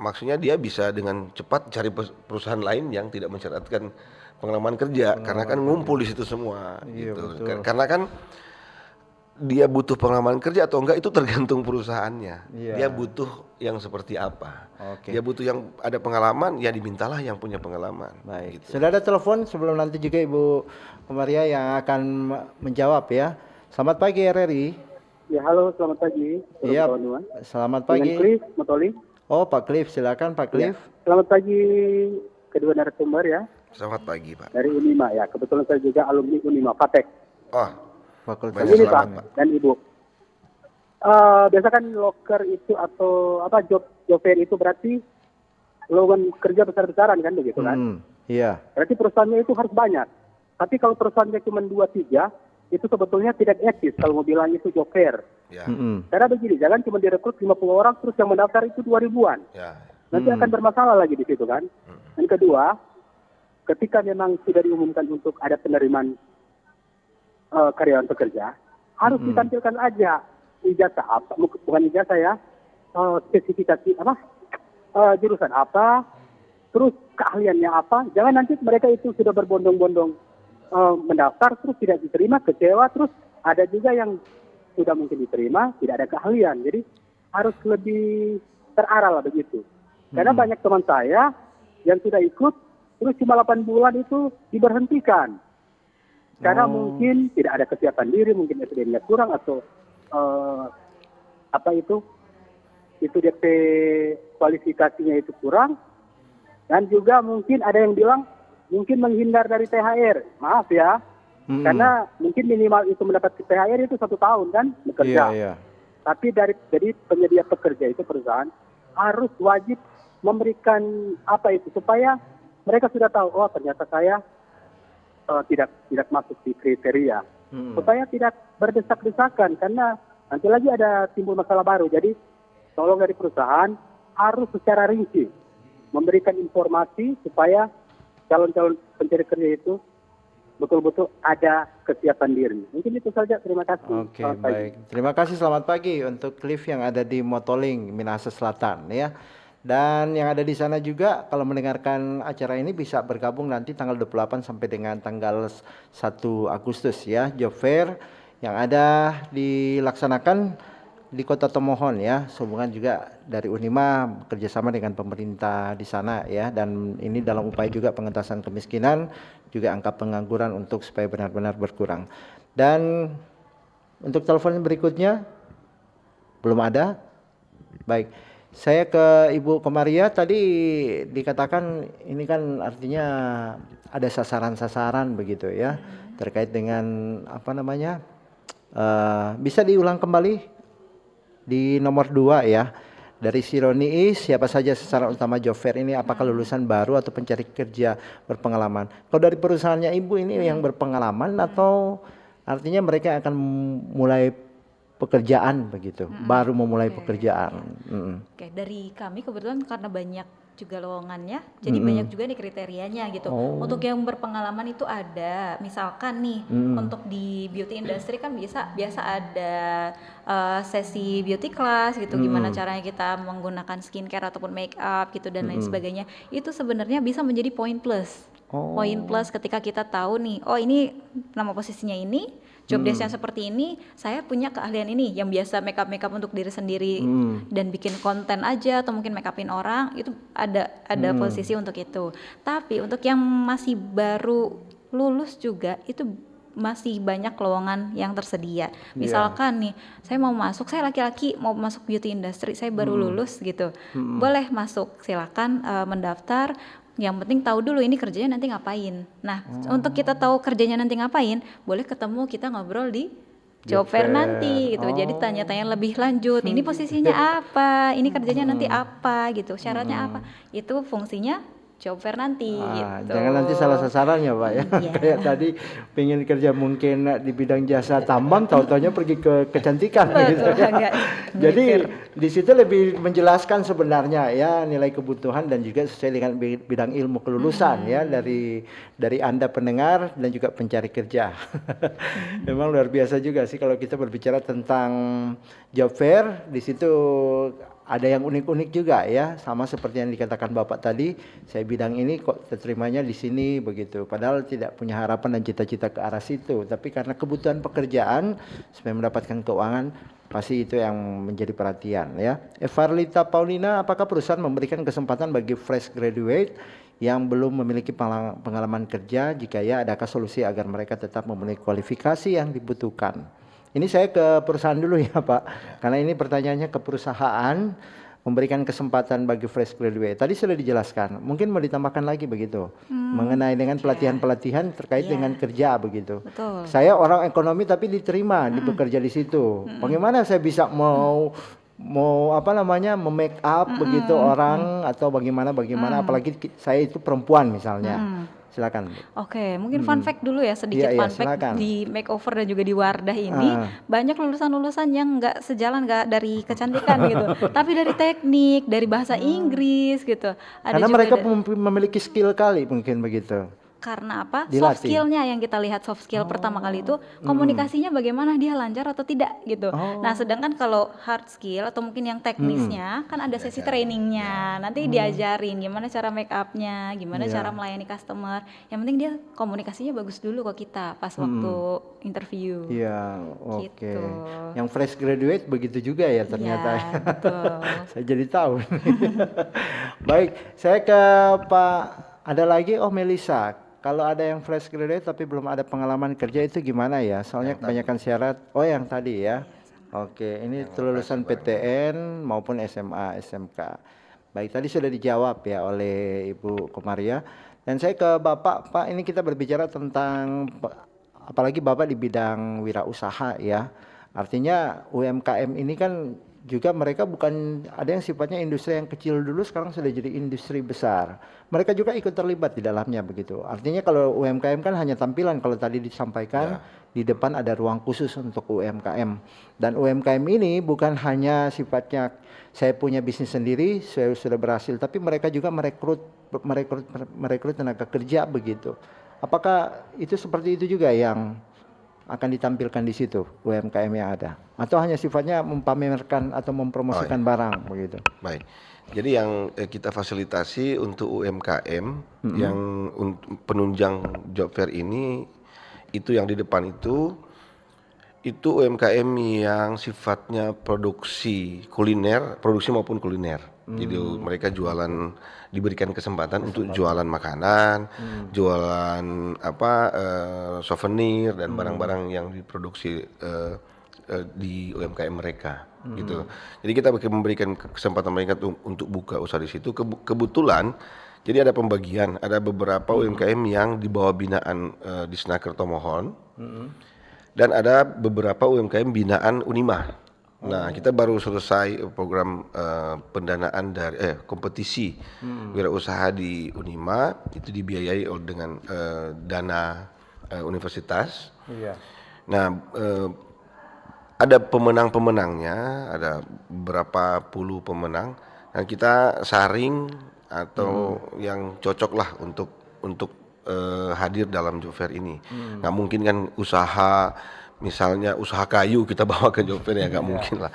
Speaker 3: maksudnya dia bisa dengan cepat cari perusahaan lain yang tidak mensyaratkan pengalaman kerja, karena kan ngumpul di situ semua.
Speaker 2: Iya,
Speaker 3: gitu.
Speaker 2: betul.
Speaker 3: Karena kan dia butuh pengalaman kerja atau enggak itu tergantung perusahaannya.
Speaker 2: Iya.
Speaker 3: Dia butuh yang seperti apa.
Speaker 2: Oke.
Speaker 3: Dia butuh yang ada pengalaman, ya dimintalah yang punya pengalaman.
Speaker 2: Baik.
Speaker 3: Gitu.
Speaker 2: Sudah ada telepon sebelum nanti juga Ibu Maria yang akan menjawab ya. Selamat pagi RRI.
Speaker 6: Ya, halo, selamat pagi.
Speaker 2: Iya. Selamat pagi.
Speaker 6: Dengan Cliff Motoli.
Speaker 2: Oh, Pak Cliff, silakan Pak Cliff.
Speaker 6: Ya. Selamat pagi kedua narasumber ya.
Speaker 3: Selamat pagi, Pak.
Speaker 6: Dari Unima ya. Kebetulan saya juga alumni Unima Fatek.
Speaker 3: Oh,
Speaker 2: Fakultas.
Speaker 3: Banyak
Speaker 6: Begini Pak
Speaker 3: selamat, Pak.
Speaker 6: dan Ibu. Biasa kan loker itu atau job fair itu berarti lowongan kerja besar-besaran kan begitu kan?
Speaker 2: Iya.
Speaker 6: Berarti perusahaannya itu harus banyak. Tapi kalau perusahaannya cuma 2-3 itu sebetulnya tidak etis kalau mau bilang itu job fair.
Speaker 3: Ya.
Speaker 6: Karena begini, jangan cuma direkrut 50 orang terus yang mendaftar itu 2000-an.
Speaker 3: Ya.
Speaker 6: nanti akan bermasalah lagi di situ kan. Yang kedua, ketika memang sudah diumumkan untuk ada penerimaan karyawan pekerja, harus ditampilkan aja ijazah apa, bukan ijazah ya, spesifikasi apa, jurusan apa, terus keahliannya apa. Jangan nanti mereka itu sudah berbondong-bondong mendaftar, terus tidak diterima, kecewa, terus ada juga yang sudah mungkin diterima, tidak ada keahlian. Jadi harus lebih terarah lah begitu. Karena banyak teman saya yang sudah ikut, terus cuma 8 bulan itu diberhentikan. Karena mungkin tidak ada kesiapan diri, mungkin SDM-nya kurang atau itu DP kualifikasinya itu kurang. Dan juga mungkin ada yang bilang mungkin menghindar dari THR. Maaf ya, karena mungkin minimal itu mendapat THR itu 1 tahun kan bekerja. Tapi jadi penyedia pekerja itu perusahaan harus wajib memberikan supaya mereka sudah tahu, oh ternyata saya tidak masuk di kriteria, supaya tidak berdesak-desakan karena nanti lagi ada timbul masalah baru. Jadi tolong dari perusahaan harus secara rinci memberikan informasi supaya calon-calon pencari kerja itu betul-betul ada kesiapan diri. Mungkin itu saja. Terima kasih.
Speaker 2: Oke, baik. Terima kasih. Selamat pagi untuk Cliff yang ada di Motoling, Minahasa Selatan ya. Dan yang ada di sana juga kalau mendengarkan acara ini bisa bergabung nanti tanggal 28 sampai dengan tanggal 1 Agustus ya. Job fair yang ada dilaksanakan di Kota Tomohon ya. Sehubungan juga dari Unima bekerjasama dengan pemerintah di sana ya. Dan ini dalam upaya juga pengentasan kemiskinan, juga angka pengangguran untuk supaya benar-benar berkurang. Dan untuk telepon berikutnya belum ada. Baik. Saya ke Ibu Komaria, tadi dikatakan ini kan artinya ada sasaran-sasaran begitu ya, terkait dengan bisa diulang kembali di nomor 2 ya. Dari Sironi siapa saja sasaran utama job fair ini, apakah lulusan baru atau pencari kerja berpengalaman? Kalau dari perusahaannya Ibu ini yang berpengalaman atau artinya mereka akan mulai pekerjaan begitu, baru memulai pekerjaan.
Speaker 4: Oke, dari kami kebetulan karena banyak juga lowongannya, jadi banyak juga nih kriterianya gitu. Untuk yang berpengalaman itu ada, misalkan nih untuk di beauty industry kan biasa ada sesi beauty class gitu, gimana caranya kita menggunakan skincare ataupun make up gitu dan lain sebagainya. Itu sebenarnya bisa menjadi poin plus. Poin plus ketika kita tahu nih, oh ini nama posisinya ini, job desk-nya seperti ini, saya punya keahlian ini yang biasa make up untuk diri sendiri dan bikin konten aja atau mungkin make upin orang, itu ada posisi untuk itu. Tapi untuk yang masih baru lulus juga itu masih banyak lowongan yang tersedia. Misalkan nih, saya laki-laki mau masuk beauty industry, saya baru lulus gitu. Boleh masuk, silakan mendaftar. Yang penting tahu dulu ini kerjanya nanti ngapain. Nah, untuk kita tahu kerjanya nanti ngapain, boleh ketemu kita ngobrol di job fair nanti gitu. Jadi tanya-tanya lebih lanjut. Ini posisinya apa? Ini kerjanya nanti apa gitu. Syaratnya apa? Itu fungsinya job fair nanti gitu.
Speaker 2: Jangan nanti salah sasaran ya Pak ya. Kayak tadi pengen kerja mungkin di bidang jasa tambang, tahu-taunya pergi ke kecantikan gitu ya. Jadi di situ lebih menjelaskan sebenarnya ya nilai kebutuhan dan juga sesuai dengan bidang ilmu kelulusan ya dari Anda pendengar dan juga pencari kerja. Memang luar biasa juga sih kalau kita berbicara tentang job fair. Di situ ada yang unik-unik juga ya, sama seperti yang dikatakan Bapak tadi, saya bidang ini kok terimanya di sini begitu. Padahal tidak punya harapan dan cita-cita ke arah situ, tapi karena kebutuhan pekerjaan supaya mendapatkan keuangan, pasti itu yang menjadi perhatian ya. Evarlita Paulina, apakah perusahaan memberikan kesempatan bagi fresh graduate yang belum memiliki pengalaman kerja? Jika ya, adakah solusi agar mereka tetap memenuhi kualifikasi yang dibutuhkan? Ini saya ke perusahaan dulu ya Pak, karena ini pertanyaannya ke perusahaan memberikan kesempatan bagi fresh graduate. Tadi sudah dijelaskan, mungkin mau ditambahkan lagi begitu, mengenai dengan pelatihan-pelatihan terkait dengan kerja begitu.
Speaker 4: Betul.
Speaker 2: Saya orang ekonomi tapi diterima, bekerja di situ. Bagaimana saya bisa mau make up begitu orang atau bagaimana apalagi saya itu perempuan misalnya. Silakan.
Speaker 4: Oke, mungkin fun fact dulu ya, sedikit
Speaker 2: Iya, iya,
Speaker 4: fun fact
Speaker 2: silakan.
Speaker 4: di makeover dan juga di Wardah ini banyak lulusan-lulusan yang nggak sejalan, nggak dari kecantikan gitu, tapi dari teknik, dari bahasa Inggris gitu. Ada
Speaker 2: Karena
Speaker 4: juga
Speaker 2: mereka memiliki skill kali mungkin begitu.
Speaker 4: karena apa? Soft
Speaker 2: Dilatih.
Speaker 4: skillnya yang kita lihat, soft skill pertama kali itu komunikasinya bagaimana dia lancar atau tidak gitu. Nah, sedangkan kalau hard skill atau mungkin yang teknisnya kan ada sesi trainingnya, nanti diajarin gimana cara make upnya, gimana cara melayani customer. Yang penting dia komunikasinya bagus dulu ke kita pas waktu interview.
Speaker 2: Iya, oke.
Speaker 4: Gitu.
Speaker 2: Yang fresh graduate begitu juga ya ternyata.
Speaker 4: Iya, betul.
Speaker 2: Saya jadi tahu. Baik, saya ke Pak, ada lagi, Melisa. Kalau ada yang fresh graduate tapi belum ada pengalaman kerja itu gimana ya? Soalnya kebanyakan syarat. Oh, yang tadi ya. Oke, ini lulusan PTN maupun SMA, SMK. Baik, tadi sudah dijawab ya oleh Ibu Komaria. Dan saya ke Bapak, Pak, ini kita berbicara tentang apalagi Bapak di bidang wirausaha ya. Artinya UMKM ini kan juga mereka bukan, ada yang sifatnya industri yang kecil dulu sekarang sudah jadi industri besar. Mereka juga ikut terlibat di dalamnya begitu. Artinya kalau UMKM kan hanya tampilan, kalau tadi disampaikan di depan ada ruang khusus untuk UMKM. Dan UMKM ini bukan hanya sifatnya saya punya bisnis sendiri, saya sudah berhasil, tapi mereka juga merekrut tenaga kerja begitu. Apakah itu seperti itu juga yang akan ditampilkan di situ UMKM yang ada, atau hanya sifatnya mempamerkan atau mempromosikan barang begitu?
Speaker 3: Baik. Jadi yang kita fasilitasi untuk UMKM yang penunjang job fair ini, itu yang di depan itu UMKM yang sifatnya produksi kuliner, produksi maupun kuliner. Jadi mereka jualan, diberikan kesempatan untuk jualan makanan, jualan souvenir dan barang-barang yang diproduksi di UMKM mereka gitu. Jadi kita memberikan kesempatan mereka untuk buka usaha di situ. Kebetulan jadi ada pembagian, ada beberapa UMKM yang di bawah binaan Disnaker Tomohon. Dan ada beberapa UMKM binaan Unima. Nah, kita baru selesai program pendanaan dari kompetisi wirausaha di Unima, itu dibiayai dengan dana universitas.
Speaker 2: Iya.
Speaker 3: Nah, ada pemenang-pemenangnya, ada berapa puluh pemenang, dan kita saring atau yang cocok lah untuk hadir dalam job fair ini. Nggak mungkin kan usaha, misalnya usaha kayu kita bawa ke job fair ya, nggak mungkin lah.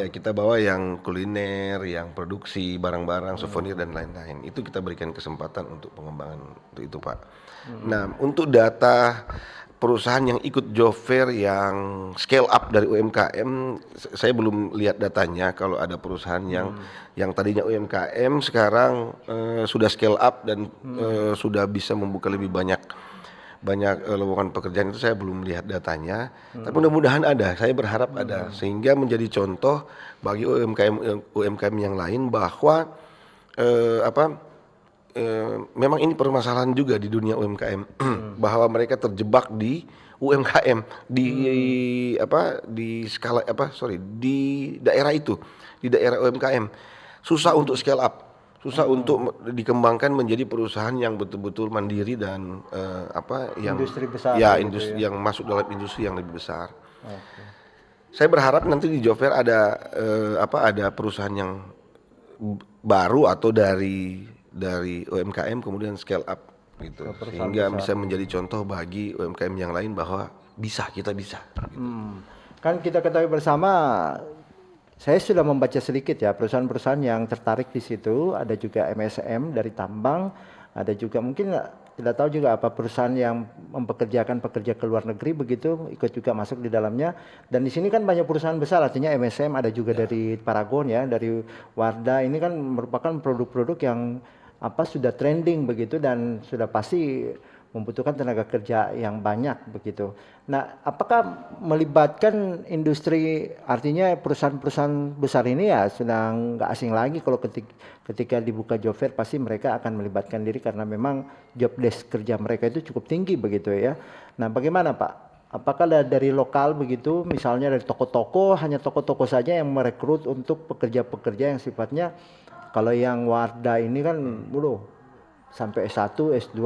Speaker 3: Kita bawa yang kuliner, yang produksi barang-barang, souvenir dan lain-lain. Itu kita berikan kesempatan untuk pengembangan untuk itu, Pak. Nah, untuk data perusahaan yang ikut job fair yang scale up dari UMKM, saya belum lihat datanya. Kalau ada perusahaan yang tadinya UMKM sekarang sudah scale up dan sudah bisa membuka lebih banyak lowongan pekerjaan, itu saya belum lihat datanya. Tapi mudah-mudahan ada, saya berharap ada, sehingga menjadi contoh bagi UMKM yang lain bahwa memang ini permasalahan juga di dunia UMKM bahwa mereka terjebak di UMKM di daerah itu, di daerah UMKM susah untuk scale up, susah untuk dikembangkan menjadi perusahaan yang betul-betul mandiri dan yang
Speaker 2: industri besar
Speaker 3: ya,
Speaker 2: gitu
Speaker 3: industri
Speaker 2: ya.
Speaker 3: yang masuk dalam industri yang lebih besar. Saya berharap nanti di job fair ada perusahaan yang baru atau dari UMKM kemudian scale up gitu, sehingga bisa menjadi contoh bagi UMKM yang lain bahwa kita bisa. Gitu.
Speaker 2: Kan kita ketahui bersama, saya sudah membaca sedikit ya perusahaan-perusahaan yang tertarik di situ. Ada juga MSM dari tambang, ada juga mungkin tidak tahu juga apa perusahaan yang mempekerjakan pekerja ke luar negeri begitu, ikut juga masuk di dalamnya. Dan di sini kan banyak perusahaan besar, artinya MSM, ada juga dari Paragon ya, dari Wardah. Ini kan merupakan produk-produk yang sudah trending begitu dan sudah pasti membutuhkan tenaga kerja yang banyak begitu. Nah, apakah melibatkan industri, artinya perusahaan-perusahaan besar ini ya sudah nggak asing lagi kalau ketika dibuka job fair pasti mereka akan melibatkan diri karena memang job desk kerja mereka itu cukup tinggi begitu ya. Nah, bagaimana Pak? Apakah dari lokal begitu, misalnya dari toko-toko, hanya toko-toko saja yang merekrut untuk pekerja-pekerja yang sifatnya, kalau yang Wardah ini kan sampai S1, S2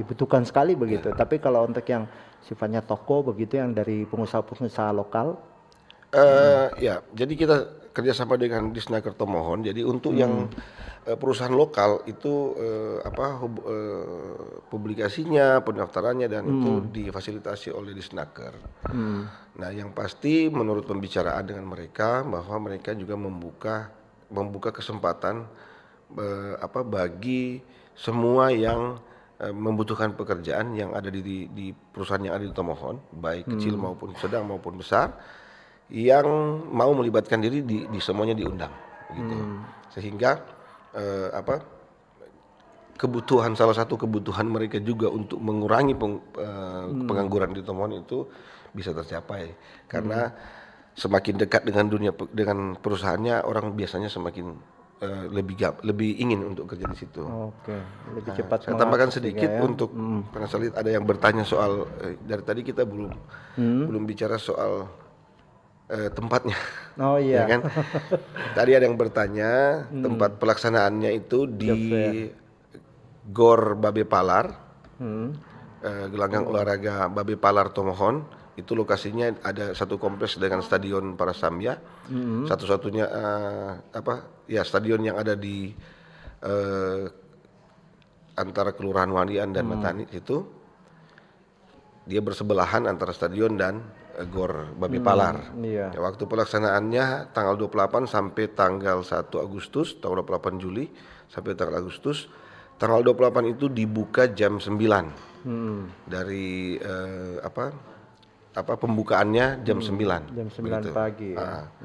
Speaker 2: dibutuhkan sekali begitu. Tapi kalau untuk yang sifatnya toko begitu yang dari pengusaha-pengusaha lokal,
Speaker 3: ya, jadi kita kerjasama dengan Disnaker Tomohon. Jadi untuk yang perusahaan lokal itu publikasinya, pendaftarannya dan itu difasilitasi oleh Disnaker. Nah, yang pasti menurut pembicaraan dengan mereka bahwa mereka juga membuka kesempatan bagi semua yang membutuhkan pekerjaan yang ada di perusahaan yang ada di Tomohon, baik kecil maupun sedang maupun besar, yang mau melibatkan diri di semuanya diundang, gitu. Sehingga salah satu kebutuhan mereka juga untuk mengurangi pengangguran di Tomohon itu bisa tercapai, karena semakin dekat dengan perusahaannya, orang biasanya semakin lebih ingin untuk kerja di situ.
Speaker 2: Oke, lebih cepat.
Speaker 3: Saya tambahkan
Speaker 2: mengakses
Speaker 3: sedikit
Speaker 2: juga ya.
Speaker 3: untuk karena saya lihat ada yang bertanya soal dari tadi kita belum bicara soal tempatnya.
Speaker 2: Oh iya.
Speaker 3: Ya kan? Tadi ada yang bertanya tempat pelaksanaannya itu di Gor Babe Palar, gelanggang olahraga Babe Palar Tomohon. Itu lokasinya ada satu kompleks dengan stadion para Samya, satu-satunya stadion yang ada di antara Kelurahan Wadian dan Matani itu. Dia bersebelahan antara stadion dan Gor Babe Palar.
Speaker 2: Iya.
Speaker 3: Ya, waktu pelaksanaannya tanggal 28 sampai tanggal 1 Agustus, tanggal 28 Juli sampai tanggal Agustus. Tanggal 28 itu dibuka jam 9. Dari pembukaannya jam 9.
Speaker 2: Jam 9
Speaker 3: begitu.
Speaker 2: pagi.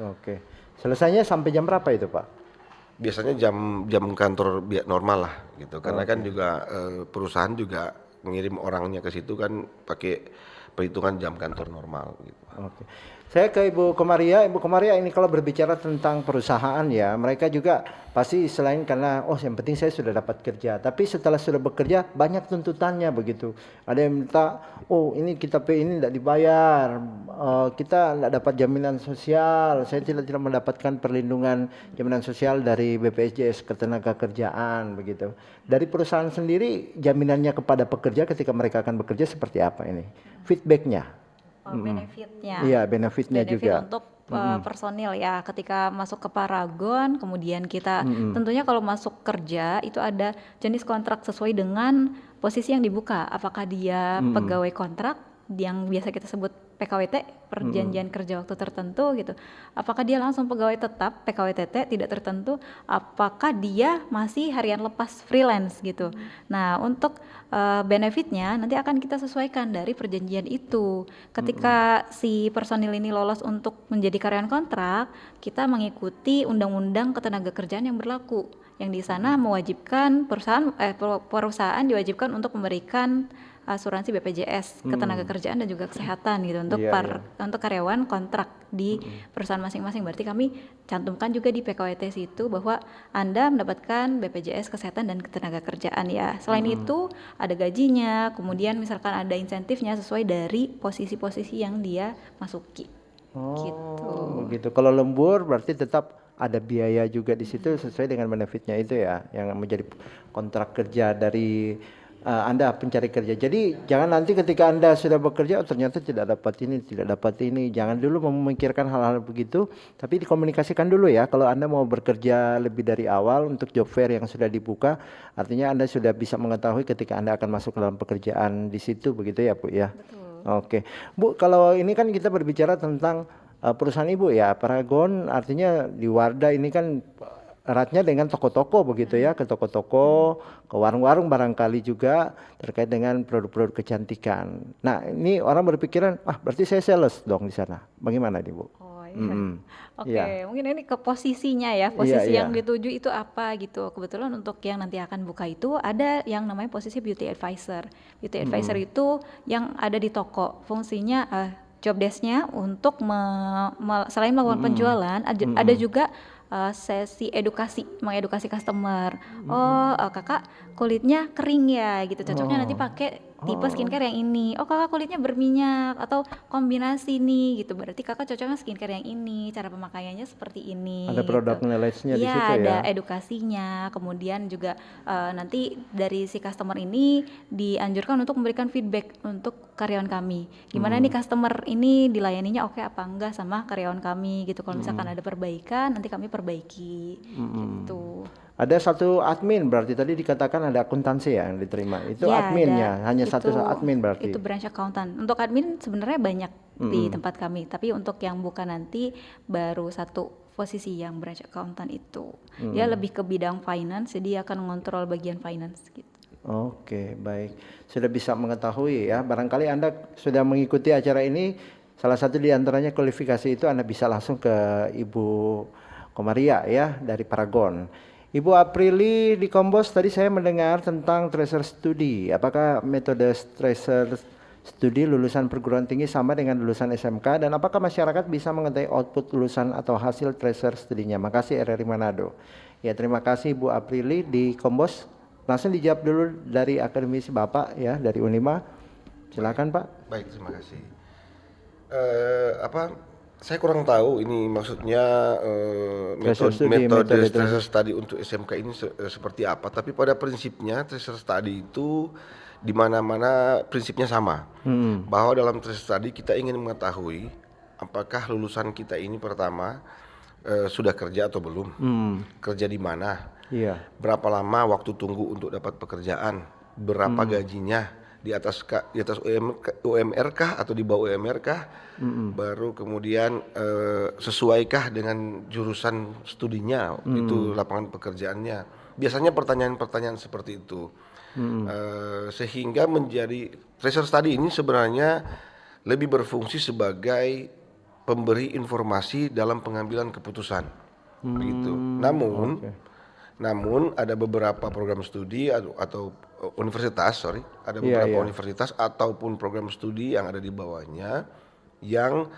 Speaker 2: Oke. Selesainya sampai jam berapa itu, Pak?
Speaker 3: Biasanya jam kantor normal lah gitu. Karena kan juga perusahaan juga ngirim orangnya ke situ kan pakai perhitungan jam kantor normal gitu.
Speaker 2: Oke. Saya ke Ibu Komaria. Ibu Komaria, ini kalau berbicara tentang perusahaan ya, mereka juga pasti selain karena yang penting saya sudah dapat kerja, tapi setelah sudah bekerja banyak tuntutannya begitu. Ada yang minta, ini kita ini tidak dibayar, kita tidak dapat jaminan sosial, saya tidak mendapatkan perlindungan jaminan sosial dari BPJS Ketenagakerjaan begitu. Dari perusahaan sendiri jaminannya kepada pekerja ketika mereka akan bekerja seperti apa ini? Feedbacknya?
Speaker 4: Benefitnya.
Speaker 2: Iya, benefitnya
Speaker 4: Benefit
Speaker 2: juga.
Speaker 4: untuk personil ya, ketika masuk ke Paragon, kemudian kita tentunya kalau masuk kerja itu ada jenis kontrak sesuai dengan posisi yang dibuka. Apakah dia pegawai kontrak yang biasa kita sebut PKWT, perjanjian kerja waktu tertentu gitu. Apakah dia langsung pegawai tetap PKWTT tidak tertentu, apakah dia masih harian lepas freelance gitu. Nah, untuk benefitnya nanti akan kita sesuaikan dari perjanjian itu. Ketika si personil ini lolos untuk menjadi karyawan kontrak, kita mengikuti undang-undang ketenagakerjaan yang berlaku, yang di sana mewajibkan perusahaan diwajibkan untuk memberikan asuransi BPJS Ketenagakerjaan dan juga kesehatan gitu untuk untuk karyawan kontrak di perusahaan masing-masing. Berarti kami cantumkan juga di PKWT situ bahwa Anda mendapatkan BPJS Kesehatan dan Ketenagakerjaan ya. Selain itu ada gajinya, kemudian misalkan ada insentifnya sesuai dari posisi-posisi yang dia masuki.
Speaker 2: Begitu. Kalau lembur berarti tetap ada biaya juga di situ sesuai dengan benefitnya itu ya, yang menjadi kontrak kerja dari Anda pencari kerja. Jadi jangan nanti ketika Anda sudah bekerja ternyata tidak dapat ini. Jangan dulu memikirkan hal-hal begitu, tapi dikomunikasikan dulu ya. Kalau Anda mau bekerja lebih dari awal untuk job fair yang sudah dibuka, artinya Anda sudah bisa mengetahui ketika Anda akan masuk dalam pekerjaan di situ begitu ya, Bu ya.
Speaker 4: Betul.
Speaker 2: Oke. Bu, kalau ini kan kita berbicara tentang perusahaan Ibu ya, Paragon, artinya di Wardah ini kan eratnya dengan toko-toko begitu ya, ke toko-toko, ke warung-warung barangkali juga terkait dengan produk-produk kecantikan. Nah, ini orang berpikiran, berarti saya sales dong di sana. Bagaimana nih, Bu?
Speaker 4: Oke, mungkin ini ke posisinya ya, posisi yang dituju itu apa gitu. Kebetulan untuk yang nanti akan buka itu ada yang namanya posisi beauty advisor. Beauty advisor itu yang ada di toko, fungsinya job desk-nya untuk selain melakukan penjualan, ada juga sesi mengedukasi customer. Oh, kakak kulitnya kering ya gitu, cocoknya nanti pakai tipe skincare yang ini. Oh, kakak kulitnya berminyak atau kombinasi nih gitu. Berarti kakak cocoknya skincare yang ini. Cara pemakaiannya seperti ini.
Speaker 2: Ada produk
Speaker 4: gitu.
Speaker 2: knowledge-nya di
Speaker 4: Iya,
Speaker 2: situ
Speaker 4: ada
Speaker 2: ya.
Speaker 4: edukasinya. Kemudian juga nanti dari si customer ini dianjurkan untuk memberikan feedback untuk karyawan kami. Gimana nih customer ini dilayaninya oke apa enggak sama karyawan kami gitu. Kalau misalkan ada perbaikan, nanti kami perbaiki gitu.
Speaker 2: Ada satu admin, berarti tadi dikatakan ada akuntansi ya yang diterima. Itu
Speaker 4: Ya,
Speaker 2: adminnya,
Speaker 4: ada.
Speaker 2: hanya satu admin berarti.
Speaker 4: Itu branch accountant. Untuk admin sebenarnya banyak di tempat kami, tapi untuk yang bukan nanti baru satu posisi yang branch accountant itu. Dia lebih ke bidang finance, jadi dia akan mengontrol bagian finance gitu.
Speaker 2: Oke, baik. Sudah bisa mengetahui ya. Barangkali Anda sudah mengikuti acara ini, salah satu di antaranya kualifikasi itu Anda bisa langsung ke Ibu Komaria ya dari Paragon. Ibu Aprili di Kombos, tadi saya mendengar tentang tracer studi. Apakah metode tracer studi lulusan perguruan tinggi sama dengan lulusan SMK, dan apakah masyarakat bisa mengetahui output lulusan atau hasil tracer studinya? Makasih RRI Manado. Ya, terima kasih Ibu Aprili di Kombos. Langsung dijawab dulu dari akademisi Bapak ya dari Unima. Silakan Pak.
Speaker 3: Baik, terima kasih. Saya kurang tahu ini maksudnya metode tracer study untuk SMK ini seperti apa. Tapi pada prinsipnya tracer study itu di mana-mana prinsipnya sama. Bahwa dalam tracer study kita ingin mengetahui apakah lulusan kita ini pertama sudah kerja atau belum, kerja di mana, berapa lama waktu tunggu untuk dapat pekerjaan, berapa gajinya, di atas UMR kah atau di bawah UMR kah, baru kemudian sesuaikah dengan jurusan studinya, itu lapangan pekerjaannya. Biasanya pertanyaan-pertanyaan seperti itu, sehingga menjadi tracer study ini sebenarnya lebih berfungsi sebagai pemberi informasi dalam pengambilan keputusan, begitu. Namun ada beberapa program studi atau universitas, ada beberapa universitas ataupun program studi yang ada di bawahnya yang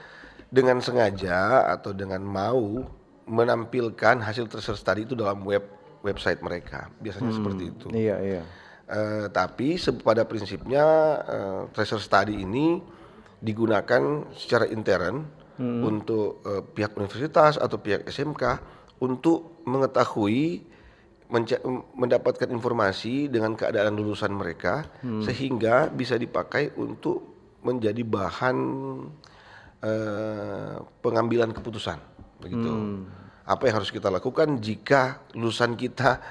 Speaker 3: dengan sengaja atau dengan mau menampilkan hasil tracer study itu dalam website mereka, biasanya seperti itu. Tapi pada prinsipnya tracer study ini digunakan secara intern untuk pihak universitas atau pihak SMK untuk mengetahui, mendapatkan informasi dengan keadaan lulusan mereka, sehingga bisa dipakai untuk menjadi bahan pengambilan keputusan, begitu. Apa yang harus kita lakukan jika lulusan kita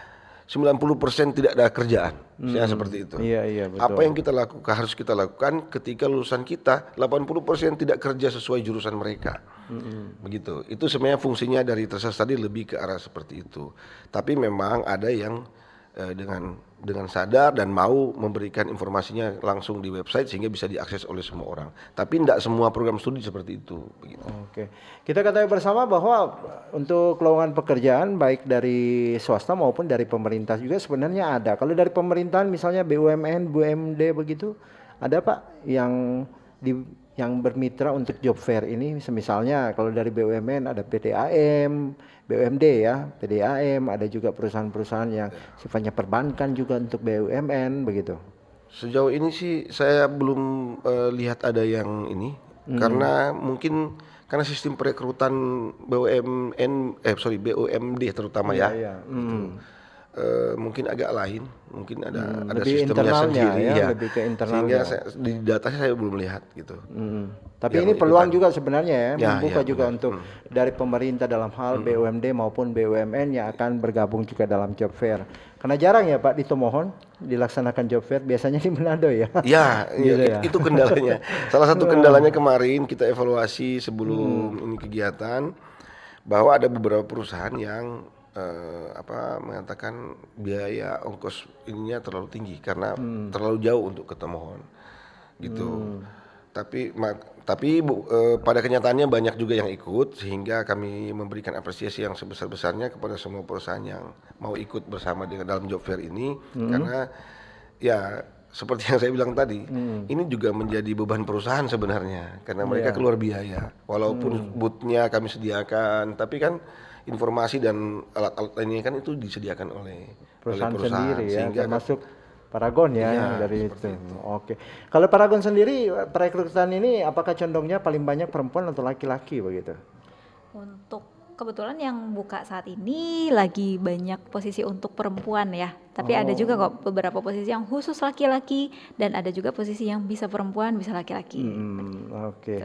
Speaker 3: 90% tidak ada kerjaan, misalnya seperti itu.
Speaker 2: Betul.
Speaker 3: Apa yang harus kita lakukan ketika lulusan kita 80% tidak kerja sesuai jurusan mereka, begitu. Itu sebenarnya fungsinya dari tracer study lebih ke arah seperti itu. Tapi memang ada yang dengan sadar dan mau memberikan informasinya langsung di website sehingga bisa diakses oleh semua orang. Tapi tidak semua program studi seperti itu, begitu.
Speaker 2: Oke. Kita ketahui bersama bahwa untuk lowongan pekerjaan baik dari swasta maupun dari pemerintah juga sebenarnya ada. Kalau dari pemerintahan misalnya BUMN, BUMD begitu, ada Pak yang bermitra untuk job fair ini. Misalnya kalau dari BUMN ada PDAM, BUMD ya, PDAM, ada juga perusahaan-perusahaan yang sifatnya perbankan juga untuk BUMN begitu.
Speaker 3: Sejauh ini sih saya belum lihat ada yang ini, karena sistem perekrutan BUMD terutama gitu. Mungkin agak lain, mungkin ada sistemnya sendiri ya,
Speaker 2: lebih ke internalnya.
Speaker 3: Sehingga di datanya saya belum lihat gitu.
Speaker 2: Tapi ini peluang juga sebenarnya ya, membuka juga untuk dari pemerintah dalam hal BUMD maupun BUMN yang akan bergabung juga dalam job fair. Karena jarang ya Pak di Tomohon dilaksanakan job fair, biasanya di Manado ya.
Speaker 3: Itu kendalanya. Salah satu kendalanya kemarin kita evaluasi sebelum ini kegiatan, bahwa ada beberapa perusahaan yang mengatakan biaya ongkos ininya terlalu tinggi karena terlalu jauh untuk ke Tomohon gitu. Tapi pada kenyataannya banyak juga yang ikut, sehingga kami memberikan apresiasi yang sebesar-besarnya kepada semua perusahaan yang mau ikut bersama dengan dalam job fair ini, karena ya seperti yang saya bilang tadi, ini juga menjadi beban perusahaan sebenarnya, karena mereka keluar biaya. Walaupun boothnya kami sediakan, tapi kan informasi dan alat-alat lainnya kan itu disediakan oleh
Speaker 2: perusahaan
Speaker 3: oleh
Speaker 2: sendiri ya,
Speaker 3: sehingga
Speaker 2: termasuk Paragon ya,
Speaker 3: Iya,
Speaker 2: yang dari itu.
Speaker 3: seperti itu.
Speaker 2: Oke. Kalau Paragon sendiri perekrutan ini apakah condongnya paling banyak perempuan atau laki-laki begitu?
Speaker 4: Untuk kebetulan yang buka saat ini lagi banyak posisi untuk perempuan ya. Tapi ada juga kok beberapa posisi yang khusus laki-laki dan ada juga posisi yang bisa perempuan, bisa laki-laki.
Speaker 2: Oke.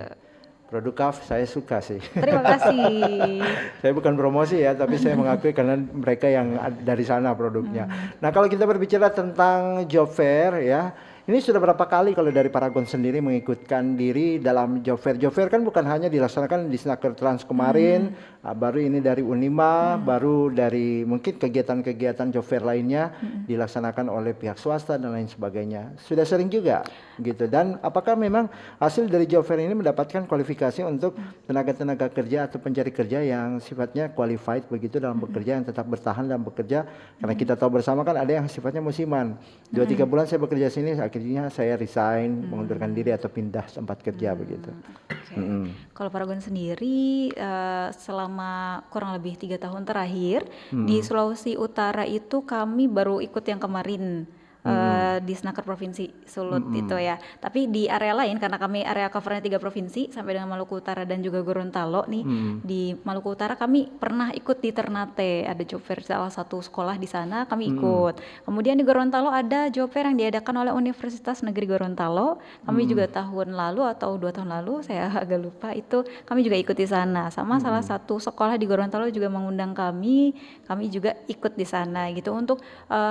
Speaker 2: Produk KAF saya suka sih.
Speaker 4: Terima kasih.
Speaker 2: Saya bukan promosi ya, tapi saya mengakui karena mereka yang dari sana produknya. Nah, kalau kita berbicara tentang job fair ya, ini sudah berapa kali kalau dari Paragon sendiri mengikutkan diri dalam job fair? Job fair kan bukan hanya dilaksanakan di Snaker Trans kemarin, baru ini dari Unima, baru dari mungkin kegiatan-kegiatan job fair lainnya dilaksanakan oleh pihak swasta dan lain sebagainya. Sudah sering juga gitu. Dan apakah memang hasil dari job fair ini mendapatkan kualifikasi untuk tenaga-tenaga kerja atau pencari kerja yang sifatnya qualified begitu dalam bekerja, yang tetap bertahan dalam bekerja? Karena kita tahu bersama kan ada yang sifatnya musiman. 2-3 bulan saya bekerja sini, akhirnya saya resign, mengundurkan diri atau pindah tempat kerja begitu.
Speaker 4: Kalau Paragon sendiri selama kurang lebih 3 tahun terakhir di Sulawesi Utara itu kami baru ikut yang kemarin. Di Snaker Provinsi Sulut itu ya. Tapi di area lain karena kami area covernya 3 provinsi sampai dengan Maluku Utara dan juga Gorontalo nih. Di Maluku Utara kami pernah ikut di Ternate, ada job fair salah satu sekolah di sana kami ikut. Kemudian di Gorontalo ada job fair yang diadakan oleh Universitas Negeri Gorontalo. Kami juga tahun lalu atau 2 tahun lalu saya agak lupa itu kami juga ikut di sana. Sama salah satu sekolah di Gorontalo juga mengundang kami juga ikut di sana gitu. Untuk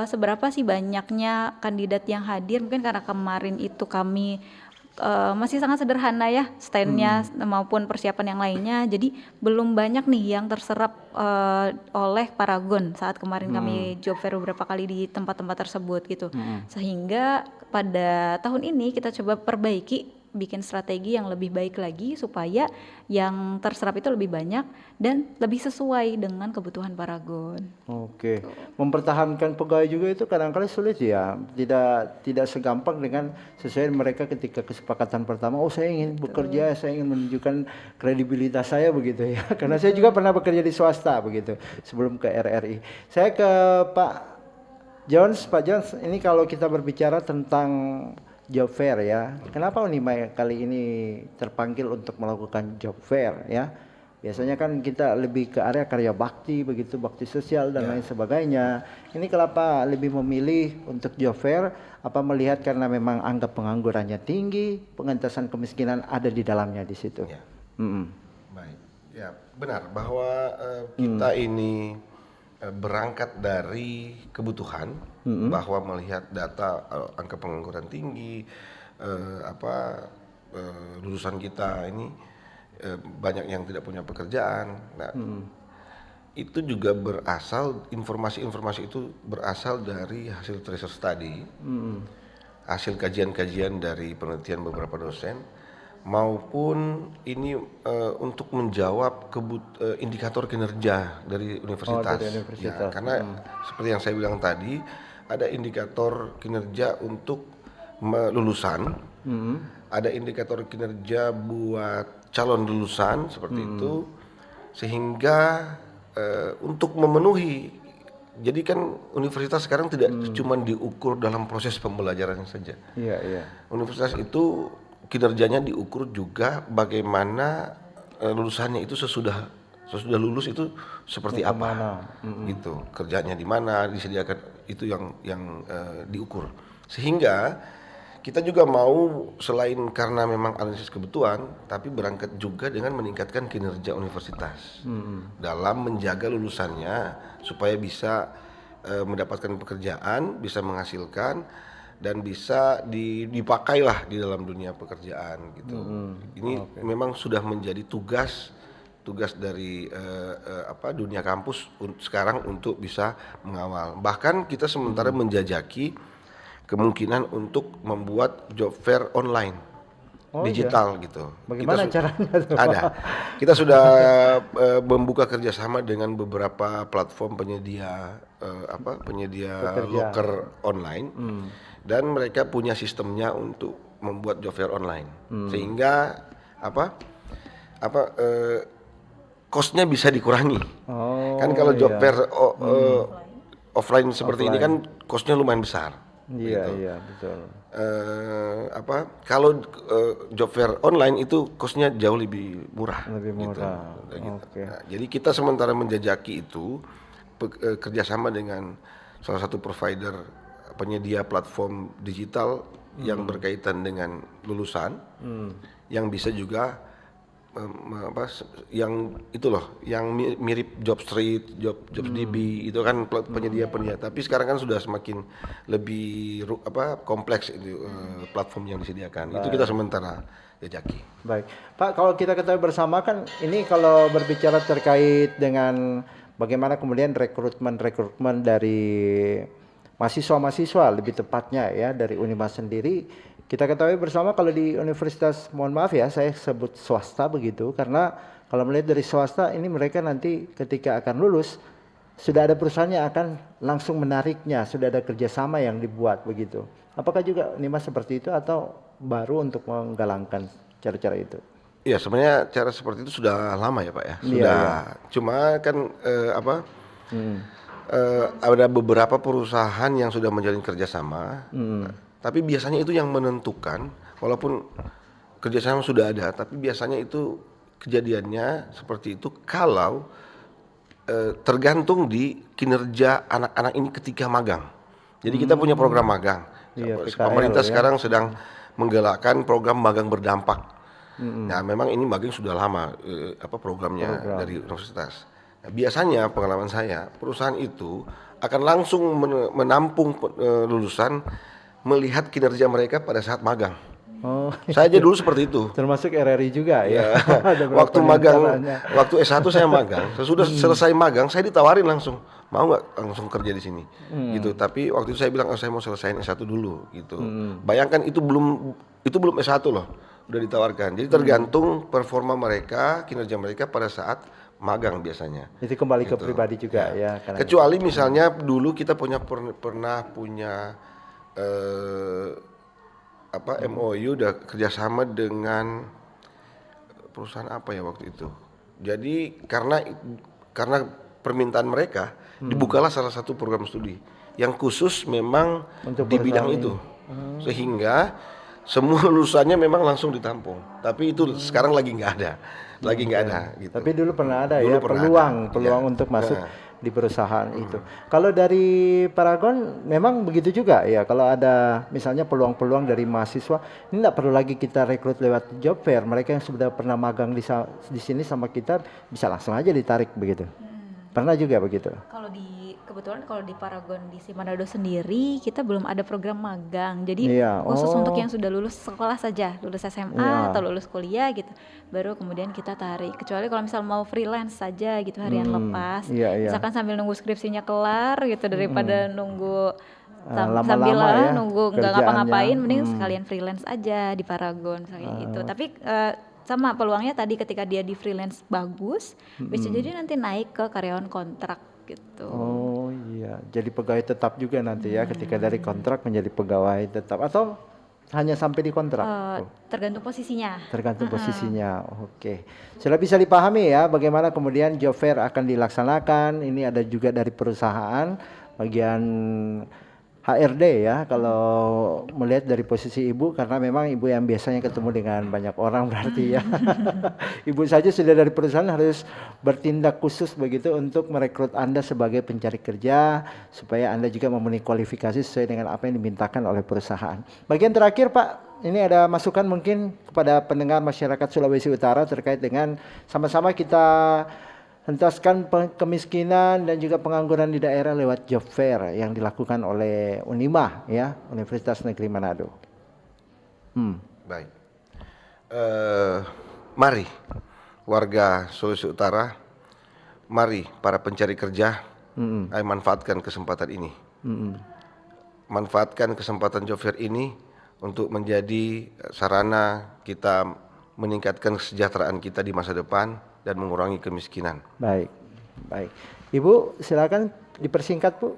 Speaker 4: seberapa sih banyaknya kandidat yang hadir, mungkin karena kemarin itu kami masih sangat sederhana ya standnya maupun persiapan yang lainnya, jadi belum banyak nih yang terserap oleh Paragon saat kemarin kami job fair beberapa kali di tempat-tempat tersebut gitu. Sehingga pada tahun ini kita coba perbaiki, bikin strategi yang lebih baik lagi supaya yang terserap itu lebih banyak dan lebih sesuai dengan kebutuhan Paragon.
Speaker 2: Oke. Mempertahankan pegawai juga itu kadang-kadang sulit ya. Tidak segampang dengan sesuai mereka ketika kesepakatan pertama, oh saya ingin bekerja, saya ingin menunjukkan kredibilitas saya begitu ya. Karena saya juga pernah bekerja di swasta begitu sebelum ke RRI. Saya ke Pak Jones. Pak Jones, ini kalau kita berbicara tentang job fair ya, kenapa Unima kali ini terpanggil untuk melakukan job fair ya? Biasanya kan kita lebih ke area karya bakti begitu, bakti sosial dan lain sebagainya. Ini kenapa lebih memilih untuk job fair? Apa melihat karena memang angka penganggurannya tinggi, pengentasan kemiskinan ada di dalamnya di situ?
Speaker 3: Ya. Baik, ya benar bahwa kita ini berangkat dari kebutuhan, bahwa melihat data angka pengangguran tinggi, lulusan kita ini banyak yang tidak punya pekerjaan. Nah, itu juga berasal, informasi-informasi itu berasal dari hasil research study, hasil kajian-kajian dari penelitian beberapa dosen, maupun ini untuk menjawab indikator kinerja dari universitas. Ya, karena seperti yang saya bilang tadi, ada indikator kinerja untuk lulusan, ada indikator kinerja buat calon lulusan seperti itu, sehingga untuk memenuhi, jadi kan universitas sekarang tidak cuma diukur dalam proses pembelajaran saja. Universitas itu kinerjanya diukur juga bagaimana lulusannya itu sesudah lulus itu seperti apa, gitu, kerjanya di mana, disediakan, itu yang diukur. Sehingga kita juga mau selain karena memang analisis kebutuhan, tapi berangkat juga dengan meningkatkan kinerja universitas dalam menjaga lulusannya supaya bisa mendapatkan pekerjaan, bisa menghasilkan dan bisa dipakailah di dalam dunia pekerjaan gitu. Ini memang sudah menjadi tugas dari dunia kampus sekarang untuk bisa mengawal. Bahkan kita sementara menjajaki kemungkinan untuk membuat job fair online, digital gitu.
Speaker 2: Bagaimana caranya tuh?
Speaker 3: Ada. Kita sudah membuka kerjasama dengan beberapa platform penyedia loker online, dan mereka punya sistemnya untuk membuat job fair online, sehingga cost-nya bisa dikurangi.
Speaker 2: Oh,
Speaker 3: Kan kalau job
Speaker 2: iya.
Speaker 3: fair offline seperti ini kan cost-nya lumayan besar.
Speaker 2: Iya,
Speaker 3: gitu.
Speaker 2: iya, betul.
Speaker 3: Kalau job fair online itu cost-nya jauh lebih murah.
Speaker 2: Lebih
Speaker 3: gitu.
Speaker 2: murah.
Speaker 3: Gitu.
Speaker 2: Oke.
Speaker 3: Nah, jadi kita sementara menjajaki itu kerjasama dengan salah satu provider penyedia platform digital yang berkaitan dengan lulusan, yang bisa juga yang itu loh, yang mirip Jobstreet, JobsDB itu kan penyedia-penyedia. Tapi sekarang kan sudah semakin lebih kompleks itu platform yang disediakan. Itu kita sementara jajaki.
Speaker 2: Baik, Pak, kalau kita ketahui bersama kan ini kalau berbicara terkait dengan bagaimana kemudian rekrutmen dari mahasiswa-mahasiswa lebih tepatnya ya dari Unima sendiri. Kita ketahui bersama kalau di universitas, mohon maaf ya saya sebut swasta begitu, karena kalau melihat dari swasta ini mereka nanti ketika akan lulus sudah ada perusahaan yang akan langsung menariknya, sudah ada kerjasama yang dibuat begitu. Apakah juga Unima seperti itu atau baru untuk menggalangkan cara-cara itu?
Speaker 3: Iya, sebenarnya cara seperti itu sudah lama ya Pak ya. Sudah.
Speaker 2: Iya.
Speaker 3: Cuma kan ada beberapa perusahaan yang sudah menjalin kerjasama. Tapi biasanya itu yang menentukan, walaupun kerjasama sudah ada, tapi biasanya itu kejadiannya seperti itu kalau tergantung di kinerja anak-anak ini ketika magang. Jadi kita punya program magang.
Speaker 2: Iya, PKL
Speaker 3: Pemerintah
Speaker 2: ya.
Speaker 3: sekarang sedang menggalakkan program magang berdampak. Nah, memang ini magang sudah lama programnya dari universitas. Nah, biasanya pengalaman saya, perusahaan itu akan langsung menampung lulusan melihat kinerja mereka pada saat magang.
Speaker 2: Oh,
Speaker 3: Saya aja dulu seperti itu.
Speaker 2: termasuk RRI juga ya. Ada
Speaker 3: Waktu
Speaker 2: beberapa
Speaker 3: magang,
Speaker 2: diantaranya.
Speaker 3: waktu S1 saya magang. Sesudah selesai magang, saya ditawarin langsung, mau nggak langsung kerja di sini, gitu. Tapi waktu itu saya bilang, saya mau selesaiin S1 dulu, gitu. Bayangkan itu belum S1 loh, udah ditawarkan. Jadi tergantung performa mereka, kinerja mereka pada saat magang biasanya.
Speaker 2: Itu kembali ke pribadi juga ya. karena-
Speaker 3: Kecuali misalnya dulu kita pernah punya MOU udah kerjasama dengan perusahaan apa ya waktu itu. Jadi karena permintaan mereka dibukalah salah satu program studi yang khusus memang
Speaker 2: Untuk
Speaker 3: di bidang
Speaker 2: perusahaan
Speaker 3: itu, sehingga semua lulusannya memang langsung ditampung. Tapi itu sekarang lagi nggak ada, gitu.
Speaker 2: Tapi dulu pernah ada
Speaker 3: Dulu
Speaker 2: ya
Speaker 3: pernah
Speaker 2: peluang
Speaker 3: ada.
Speaker 2: untuk masuk
Speaker 3: Nah.
Speaker 2: di perusahaan itu. Kalau dari Paragon memang begitu juga ya. Kalau ada misalnya peluang-peluang dari mahasiswa, ini tidak perlu lagi kita rekrut lewat job fair. Mereka yang sudah pernah magang di sini sama kita bisa langsung aja ditarik begitu. Pernah juga begitu.
Speaker 4: Kebetulan kalau di Paragon di Manado sendiri kita belum ada program magang. Jadi
Speaker 2: Iya,
Speaker 4: khusus
Speaker 2: oh.
Speaker 4: untuk yang sudah lulus sekolah saja, lulus SMA
Speaker 2: Iya.
Speaker 4: atau lulus kuliah gitu. Baru kemudian kita tarik. Kecuali kalau misal mau freelance saja gitu harian lepas.
Speaker 2: Iya, iya.
Speaker 4: Misalkan sambil nunggu skripsinya kelar gitu daripada nunggu
Speaker 2: lama-lama
Speaker 4: sambil
Speaker 2: ya
Speaker 4: nunggu nggak
Speaker 2: kerjaannya.
Speaker 4: ngapa-ngapain, mending sekalian freelance aja di Paragon kayak gitu. Tapi sama peluangnya tadi ketika dia di freelance bagus, bisa jadi nanti naik ke karyawan kontrak gitu.
Speaker 2: Oh iya, jadi pegawai tetap juga nanti ya ketika dari kontrak menjadi pegawai tetap atau hanya sampai di kontrak?
Speaker 4: Tergantung posisinya.
Speaker 2: Tergantung posisinya. Oke. Sudah bisa dipahami ya bagaimana kemudian job fair akan dilaksanakan. Ini ada juga dari perusahaan bagian HRD ya kalau melihat dari posisi ibu, karena memang ibu yang biasanya ketemu dengan banyak orang berarti ya. Ibu saja sudah dari perusahaan harus bertindak khusus begitu untuk merekrut Anda sebagai pencari kerja supaya Anda juga memenuhi kualifikasi sesuai dengan apa yang dimintakan oleh perusahaan. Bagian terakhir Pak, ini ada masukan mungkin kepada pendengar masyarakat Sulawesi Utara terkait dengan sama-sama kita hentaskan kemiskinan dan juga pengangguran di daerah lewat job fair yang dilakukan oleh Unima ya, Universitas Negeri Manado.
Speaker 3: Baik. Mari warga Sulawesi Utara, mari para pencari kerja, ayo manfaatkan kesempatan ini. Manfaatkan kesempatan job fair ini untuk menjadi sarana kita meningkatkan kesejahteraan kita di masa depan dan mengurangi kemiskinan.
Speaker 2: Baik, baik. Ibu silakan dipersingkat Bu.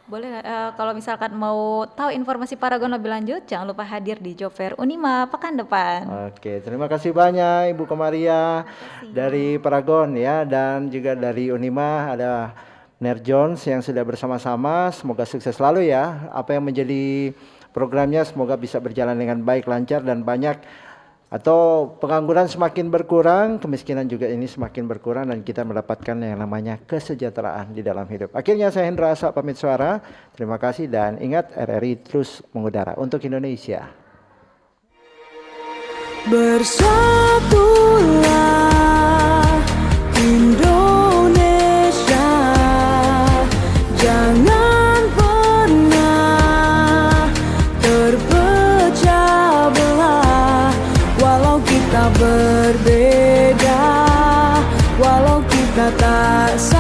Speaker 4: Boleh kalau misalkan mau tahu informasi Paragon lebih lanjut, jangan lupa hadir di Job Fair Unima pekan depan.
Speaker 2: Oke, terima kasih banyak Ibu Komaria dari Paragon ya, dan juga dari Unima ada Ner Jones yang sudah bersama-sama. Semoga sukses selalu ya. Apa yang menjadi programnya semoga bisa berjalan dengan baik, lancar, dan banyak atau pengangguran semakin berkurang, kemiskinan juga ini semakin berkurang, dan kita mendapatkan yang namanya kesejahteraan di dalam hidup. Akhirnya saya Hendra Asa pamit suara. Terima kasih dan ingat RRI terus mengudara untuk Indonesia.
Speaker 1: Bersatulah Indonesia, jangan pernah terpecah belah. Walau kita berbeda, walau kita tak sama.